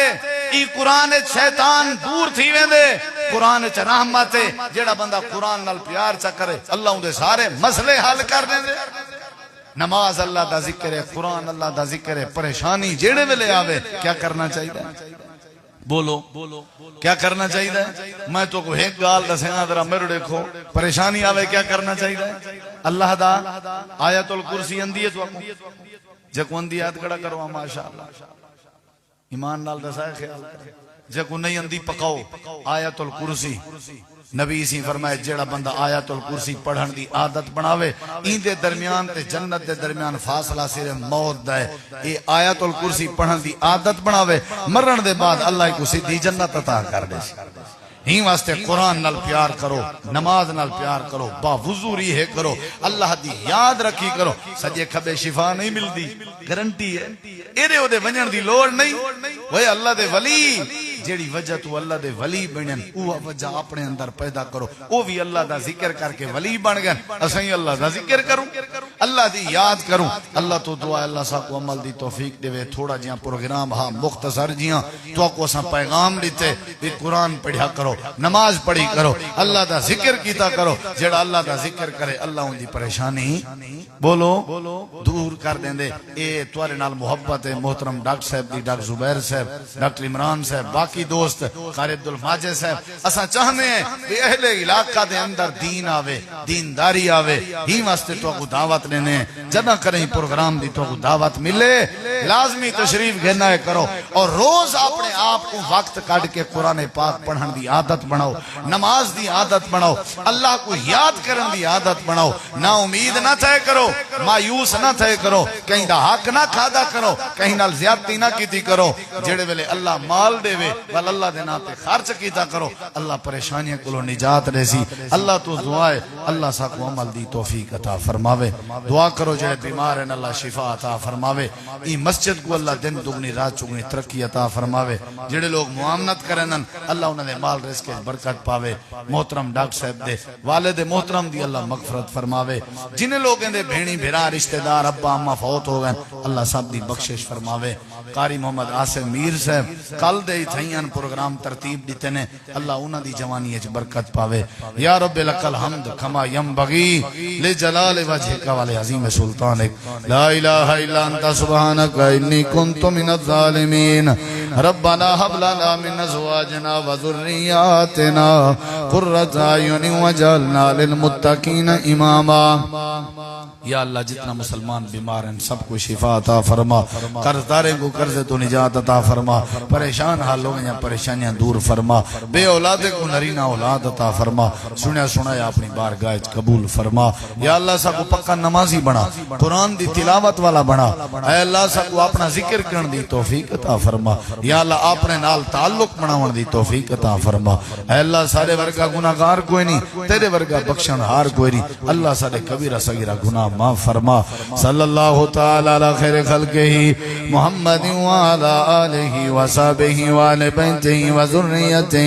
ای قرآن اچ شیطان دور تھی ویندے قرآن اچ رحمت جڑا بندہ قرآن نال پیار چا کرے اللہ ان دے سارے مسئلے حل کر دیں دے نماز اللہ دا ذکر ہے قرآن اللہ دا ذکر ہے پریشانی جیڑے ویلے آوے کیا کرنا چاہیے بولو کیا کرنا چاہیے میں تو کو ایک گال دسینا ذرا میرے دیکھو پریشانی آوے کیا کرنا چاہیے اللہ دا آیت الکرسی اندی ہے تو آپ جکو اندی یاد کڑا کرو ماشاءاللہ ایمان نال دسائے خیال کرے جکو نہیں اندی پکاؤ آیت الکرسی نبی اسی فرمائے جیڑا بندہ آیت الکرسی پڑھن دی عادت بناوے این دے درمیان تے جنت دے درمیان فاصلہ صرف موت دا ہے یہ آیت الکرسی پڑھن دی عادت بناوے مرن دے بعد اللہ کو سیدھی جنت عطا کر دے ہی واسطے قرآن نال پیار کرو نماز نال پیار کرو باوضو ریحے کرو اللہ دی یاد رکھی کرو سجے کھبے شفا نہیں ملدی گارنٹی ہے ایرے او دے ونجن دی لوڑ نہیں وہ اللہ دے ولی جیڑی وجہ تو اللہ دے ولی بنن او وجہ اپنے اندر پیدا کرو او بھی اللہ دا ذکر کر کے ولی بن گئے اسیں اللہ دا ذکر کروں اللہ دی یاد کروں اللہ تو دعا اللہ سا کو عمل دی توفیق دے تھوڑا جیاں پروگرام ہاں مختصر جیاں تو کو اساں پیغام دیتے بھی قرآن پڑھیا کرو نماز پڑھی کرو اللہ دا ذکر کیتا کرو جیڑا اللہ دا ذکر کرے اللہ ان دی پریشانی بولو دور کر دیں دے اے توارے نال محبت ہے محترم ڈاکٹر صاحب دی ڈاکٹر زبیر صاحب ڈاکٹر عمران صاحب باقی دوست قاری عبدالماجد صاحب اساں چاہنے ہیں کہ اہل علاقہ دے اندر دین آوے دینداری آوے ہی واسطے تو کو دعوت لینے جنہ کریں پروگرام دی تو کو دعوت ملے لازمی تشریف گھرنا ہے کرو اور روز اپنے آپ کو وقت کاٹ کے قرآن پاک پڑھن دی عادت بناؤ نماز دی عادت بناؤ اللہ کو یاد کرن دی عادت بناؤ نا امید نہ تھے کرو مایوس نہ تھے کرو کہیں دا حق نہ کھادا کرو کہیں نال زیادتی نہ کیتی کرو جڑے ویلے اللہ مال دے وے ول اللہ دے ناتے خرچ کیتا کرو اللہ پریشانیاں کو نجات رسی اللہ تو دعائے اللہ سا کو عمل دی توفیق عطا فرماوے دعا کرو جڑے بیمار ہیں اللہ شفا عطا فرماوے ای مسجد کو اللہ دن دگنی رات چگنی ترقی عطا فرماوے جڑے لوگ معاملت کرنن اللہ انہاں دے مال رزق برکت پاوے محترم ڈاکٹر صاحب دے والد محترم دی اللہ مغفرت فرماوے جن لوگوں دے بھینی بھرا رشتہ دار ابا اما فوت ہو گئے اللہ سب دی بخشش فرماوے قاری محمد آصف میر صاحب کل دے تھیان پروگرام ترتیب دیتے نے اللہ انہاں دی جوانی اچ برکت پاوے یا رب لک الحمد کما ینبغی لجلال وجهک والعظیم سلطانک لا الہ الا انت سبحانک انی کنت من الظالمین ربنا هب لنا من ازواجنا وذرياتنا قرۃ اعین واجعلنا للمتقین اماما یا اللہ جتنا مسلمان بیمار ہیں سب کو شفا عطا فرما قرض داریں کو قرض تو نجات عطا فرما پریشان حالوں یا پریشانیاں دور فرما بے اولاد کو نرینہ اولاد عطا فرما سنیا سنایا اپنی بارگاہ قبول فرما یا اللہ سب کو پکا نمازی بنا قرآن دی تلاوت والا بنا اے اللہ سب کو اپنا ذکر کرن دی توفیق عطا فرما یا اللہ اپنے نال تعلق بناون دی توفیق عطا فرما اے اللہ سارے ورگا گناہگار کوئی نہیں تیرے ورگا بخشن ہار کوئی نہیں اللہ سارے کبیرہ صغیرہ گناہ فرما فرما صلی اللہ تعالی علی خیر خلقہ محمد وعلی آلہ وصحبہ وآل بیتہ وذریتہ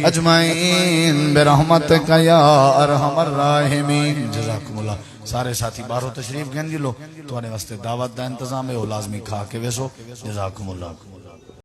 اجمعین برحمتک یا ارحم الراحمین. جزاکم اللہ. سارے ساتھی باہرو تشریف گن لو تو واسطے دعوت دا انتظام ہے وہ لازمی کھا کے ویسو. جزاکم اللہ.